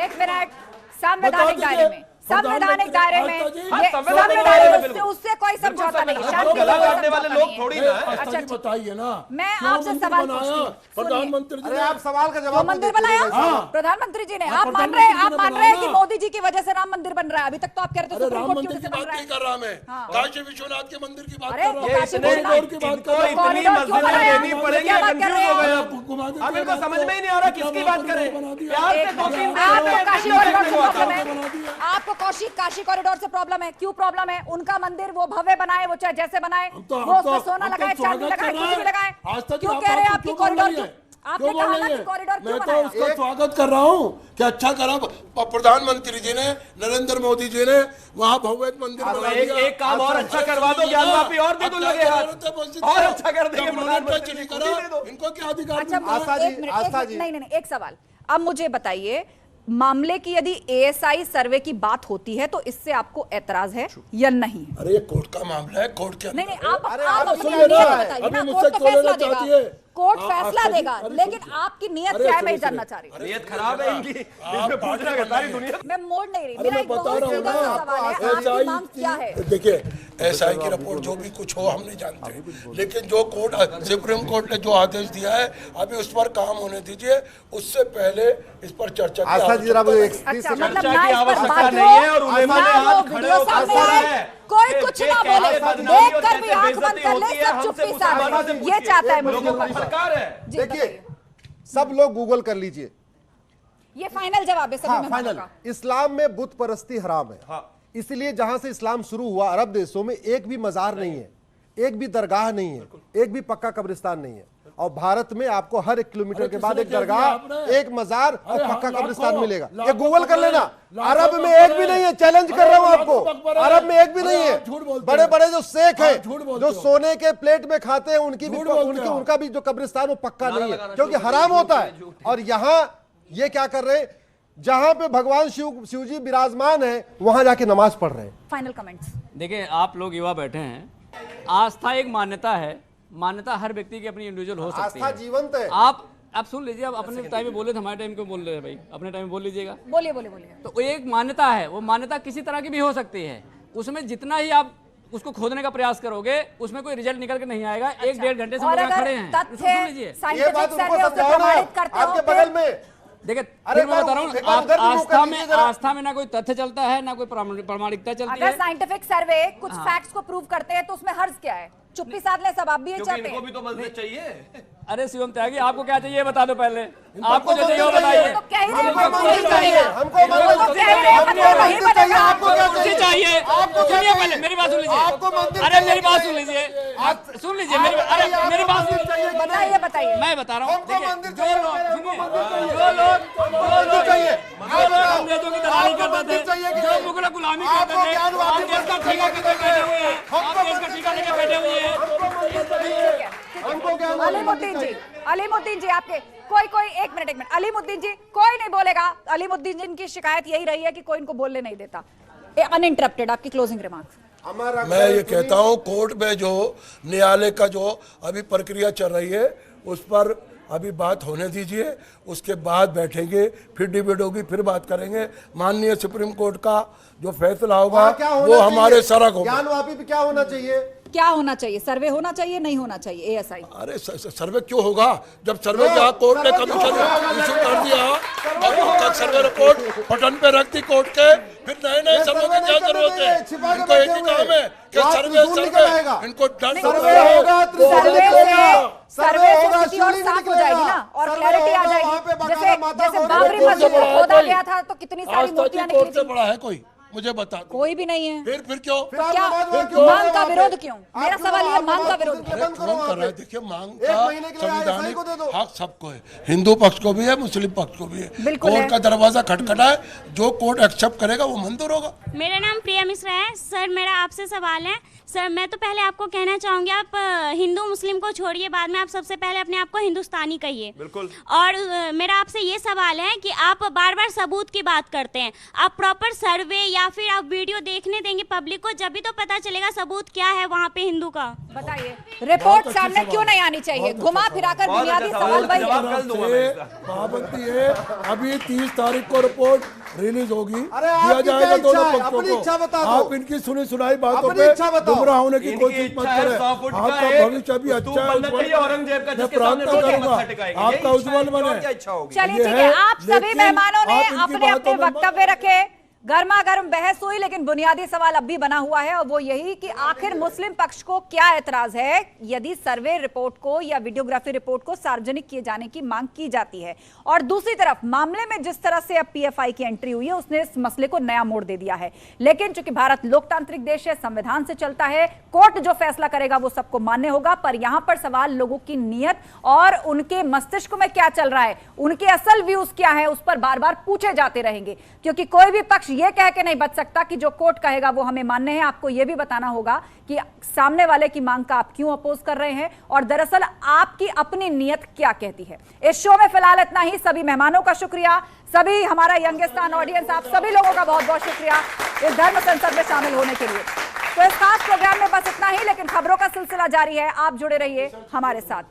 [SPEAKER 1] एक मिनट, संवैधानिक दायरे में, संवैधानिक दायरे में,
[SPEAKER 6] संवैधानिक दायरे में बिल्कुल।
[SPEAKER 1] उससे कोई समझौता नहीं,
[SPEAKER 6] गला काटने वाले लोग थोड़ी ना है।
[SPEAKER 2] अच्छा बताइए ना,
[SPEAKER 1] मैं आपसे सवाल पूछती हूँ,
[SPEAKER 2] प्रधानमंत्री जी
[SPEAKER 5] अरे आप सवाल का
[SPEAKER 1] तो
[SPEAKER 5] जवाब
[SPEAKER 1] मंदिर बनाया प्रधानमंत्री जी ने, आप मान रहे हैं कि मोदी जी की वजह से राम मंदिर बन रहा है? अभी तक तो आप कह रहे थे सुप्रीम कोर्ट की वजह से बन रहा है।
[SPEAKER 2] कर रहा मैं काशी विश्वनाथ के मंदिर की बात
[SPEAKER 1] अरे
[SPEAKER 2] कर रहा हूं,
[SPEAKER 1] काशी विश्वनाथ
[SPEAKER 2] की बात कर रहा हूं।
[SPEAKER 6] इतनी मस्जिदें देनी पड़ेंगी, कंफ्यूज हो गए अब इनको समझ में ही नहीं आ रहा किसकी बात करें। प्यार से
[SPEAKER 1] आपको काशी कॉरिडोर से प्रॉब्लम है, आपको काशी कॉरिडोर से प्रॉब्लम है, क्यों प्रॉब्लम है? उनका मंदिर वो भव्य बनाए, वो चाहे जैसे बनाए, वो उसमें सोना लगाए, चांदी लगाए, कुछ भी लगाए, क्यों कह रहे हैं आपकी कॉरिडोर? आपने कहा ना कि कॉरिडोर क्यों बनाया?
[SPEAKER 2] मैं तो उसका स्वागत कर रहा हूँ कि अच्छा करा प्रधानमंत्री जी ने, नरेंद्र मोदी जी ने वहाँ भव्य मंदिर बना दिया।
[SPEAKER 6] एक काम और अच्छा करवा दो, ज्ञानवापी और दे दो लगे हाथ, और अच्छा कर देंगे प्रधानमंत्री जी।
[SPEAKER 2] इनको क्या अधिकार?
[SPEAKER 1] अच्छा नहीं, एक सवाल अब मुझे बताइए, मामले की यदि एएसआई सर्वे की बात होती है तो इससे आपको ऐतराज है या नहीं?
[SPEAKER 2] अरे ये कोर्ट का मामला है, कोर्ट के
[SPEAKER 1] नहीं, आप अपनी नियत बताइए ना, कोर्ट तो फैसला देगा, कोर्ट फैसला देगा, लेकिन आपकी नियत क्या है मैं जानना चाह रही हूँ।
[SPEAKER 6] नियत खराब है इनकी, इसमें पूछना है सारी दुनिया।
[SPEAKER 1] मैं मोड़ नहीं रही, मेरा एक बहुत सीधा सा सवाल है, आपकी मांग क्या है?
[SPEAKER 2] देखिए एसआई की रिपोर्ट जो भी कुछ हो हम नहीं जानते, लेकिन जो कोर्ट सुप्रीम कोर्ट ने जो आदेश दिया है अभी उस पर काम होने दीजिए, उससे पहले इस पर चर्चा की
[SPEAKER 6] आवश्यकता नहीं है। और उलेमा ने हाथ खड़े होकर
[SPEAKER 1] कोई कुछ ना बोले, देख कर भी आंख बंद कर ले, सब चुप्पी साध, ये चाहता है मुझे
[SPEAKER 6] सरकार है।
[SPEAKER 5] देखिए सब लोग गूगल कर लीजिए,
[SPEAKER 1] ये फाइनल जवाब है सभी मेहमानों का।
[SPEAKER 5] इस्लाम में बुत परस्ती हराम है, इसलिए जहां से इस्लाम शुरू हुआ अरब देशों में एक भी मजार नहीं है, एक भी दरगाह नहीं है, एक भी पक्का कब्रिस्तान नहीं है, और भारत में आपको हर 1 किलोमीटर के बाद एक दरगाह, एक मजार और पक्का कब्रिस्तान मिलेगा। ये गूगल कर लेना। अरब में एक भी नहीं है, चैलेंज कर रहा हूं आपको, अरब में एक भी नहीं है। बड़े बड़े जो शेख हैं जो सोने के प्लेट में खाते हैं उनका भी जो कब्रिस्तान वो पक्का नहीं है, क्योंकि हराम होता है। और यहाँ ये क्या कर रहे हैं, जहां पे भगवान शिव जी विराजमान है वहां जाके नमाज पढ़ रहे हैं।
[SPEAKER 1] Final comments.
[SPEAKER 3] देखिए, आप लोग युवा बैठे हैं, आस्था एक मान्यता है, मान्यता हर व्यक्ति की अपनी इंडिविजुअल हो सकती है।
[SPEAKER 5] आस्था जीवंत है।
[SPEAKER 3] आप सुन लीजिए, आप अपने टाइम में बोले थे, हमारे टाइम क्यों बोल रहे हैं भाई? अपने टाइम में बोल लीजिएगा।
[SPEAKER 1] बोलिए बोलिए बोलिए।
[SPEAKER 3] तो एक मान्यता है, वो मान्यता किसी तरह की भी हो सकती है, उसमें जितना ही आप उसको खोदने का प्रयास करोगे उसमें कोई रिजल्ट निकल के नहीं आएगा। 1-1.5 घंटे से हम लोग खड़े हैं, सुन लीजिए।
[SPEAKER 5] ये बात उनको समझाओ ना, आपके बगल में।
[SPEAKER 3] देखिए, फिर मैं बता रहा हूँ, आस्था में ना कोई तथ्य चलता है ना कोई प्रामाणिकता चलती है।
[SPEAKER 1] अगर साइंटिफिक सर्वे कुछ फैक्ट्स को प्रूव करते हैं तो उसमें हर्ज क्या है? चुप्पी साध ले सब, आप भी ये चाहते हैं।
[SPEAKER 6] इनको भी तो मस्जिद चाहिए।
[SPEAKER 3] अरे शिवम त्यागी, आपको क्या चाहिए बता दो पहले, आपको जो चाहिए वो बताइए।
[SPEAKER 5] हमको मंदिर चाहिए, हमको मंदिर
[SPEAKER 3] चाहिए। सुनिए पहले मेरी बात सुन लीजिए। अरे मेरी बात सुन लीजिए, सुन लीजिए मेरी बात सुन लीजिए।
[SPEAKER 1] बताइए बताइए।
[SPEAKER 3] मैं बता रहा हूँ, जो लोग अंग्रेजों की दलाली करते थे, जो मुगल गुलामी करते थे, आप देश का ठेका लेके बैठे हुए हैं, आप देश का ठेका लेके बैठे हुए हैं।
[SPEAKER 1] अलीमुद्दीन जी आपके कोई एक मिनट अलीमुद्दीन जी, कोई नहीं बोलेगा। अलीमुद्दीन जी की शिकायत यही रही है कि कोई इनको बोलने नहीं देता। अनइंटरप्टेड आपकी क्लोजिंग रिमार्क्स।
[SPEAKER 2] मैं ये कहता हूँ, कोर्ट में जो न्यायालय का जो अभी प्रक्रिया चल रही है उस पर अभी बात होने दीजिए, उसके बाद बैठेंगे, फिर डिबेट होगी, फिर बात करेंगे। माननीय सुप्रीम कोर्ट का जो फैसला होगा वो हमारे सरक होगा।
[SPEAKER 5] ज्ञानवापी पे क्या होना चाहिए?
[SPEAKER 1] क्या होना चाहिए? सर्वे होना चाहिए, नहीं होना चाहिए? एएसआई।
[SPEAKER 2] अरे सर्वे क्यों होगा जब सर्वे का कोर्ट ने कमीशन इशू कर दिया और सर्वे रिपोर्ट बटन पे रख दी कोर्ट के, फिर नए सर्वे की क्या जरूरत है? इनको एक ही काम है कि सर्वे इनको
[SPEAKER 1] सर्वे से स्थिति और साफ हो जाएगी ना, और क्लैरिटी आ जाएगी। जैसे बाबरी मस्जिद को खोदा गया था तो कितनी सारी मूर्तियां निकली थी।
[SPEAKER 2] बड़ा है कोई? मुझे बता दो।
[SPEAKER 1] कोई भी नहीं है।
[SPEAKER 2] फिर क्यों?
[SPEAKER 1] क्या मांग का विरोध क्यों? मेरा सवाल ये, मांग का विरोध
[SPEAKER 2] कौन कर रहा है? देखिए, मांग का संवैधानिक हक सबको है, हिंदू पक्ष को भी है, मुस्लिम पक्ष को भी है। कोर्ट का दरवाजा खटखटा है, जो कोर्ट एक्सेप्ट करेगा वो मंजूर होगा।
[SPEAKER 12] मेरा नाम प्रिया मिश्रा है। सर, मेरा आपसे सवाल है। सर, मैं तो पहले आपको कहना चाहूंगी, आप हिंदू मुस्लिम को छोड़िए, बाद में आप सबसे पहले अपने आप को हिंदुस्तानी कहिए।
[SPEAKER 6] बिल्कुल।
[SPEAKER 12] और मेरा आपसे ये सवाल है कि आप बार बार सबूत की बात करते हैं, आप प्रॉपर सर्वे या फिर आप वीडियो देखने देंगे पब्लिक को, जब भी तो पता चलेगा सबूत क्या है वहाँ पे हिंदू का।
[SPEAKER 1] बताइए, रिपोर्ट सामने क्यों नहीं आनी चाहिए? घुमा फिराकर बुनियादी सवाल वही
[SPEAKER 2] पाबंदी है। अभी 30 तारीख को रिपोर्ट रिलीज होगी, दिया जाएगा दोनों पक्षों को। आप इनकी सुनी सुनाई बातों पे गुमराह होने की कोशिश मत करें। आपका भविष्य भी अच्छा है, मैं प्रार्थना करूंगा आपका उज्जवल बने।
[SPEAKER 1] चलिए ठीक है, आप सभी मेहमानों ने अपने अपने वक्तव्य रखे, गर्मा गर्म बहस हुई, लेकिन बुनियादी सवाल अब भी बना हुआ है और वो यही कि आखिर मुस्लिम पक्ष को क्या एतराज है यदि सर्वे रिपोर्ट को या वीडियोग्राफी रिपोर्ट को सार्वजनिक किए जाने की मांग की जाती है। और दूसरी तरफ मामले में जिस तरह से अब पीएफआई की एंट्री हुई है उसने इस मसले को नया मोड़ दे दिया है। लेकिन चूंकि भारत लोकतांत्रिक देश है, संविधान से चलता है, कोर्ट जो फैसला करेगा वो सबको मान्य होगा। पर यहां पर सवाल लोगों की नीयत और उनके मस्तिष्क में क्या चल रहा है, उनके असल व्यूज क्या है, उस पर बार बार पूछे जाते रहेंगे, क्योंकि कोई भी पक्ष ये कह के नहीं बच सकता कि जो कोर्ट कहेगा वो हमें मानने हैं। आपको यह भी बताना होगा कि सामने वाले की मांग का आप क्यों अपोज कर रहे हैं और दरअसल आपकी अपनी नीयत क्या कहती है। इस शो में फिलहाल इतना ही। सभी मेहमानों का शुक्रिया, सभी हमारा यंगस्टान ऑडियंस, आप सभी लोगों का बहुत बहुत शुक्रिया इस धर्म संसद में शामिल होने के लिए। तो इस खास प्रोग्राम में बस इतना ही, लेकिन खबरों का सिलसिला जारी है। आप जुड़े रहिए हमारे साथ।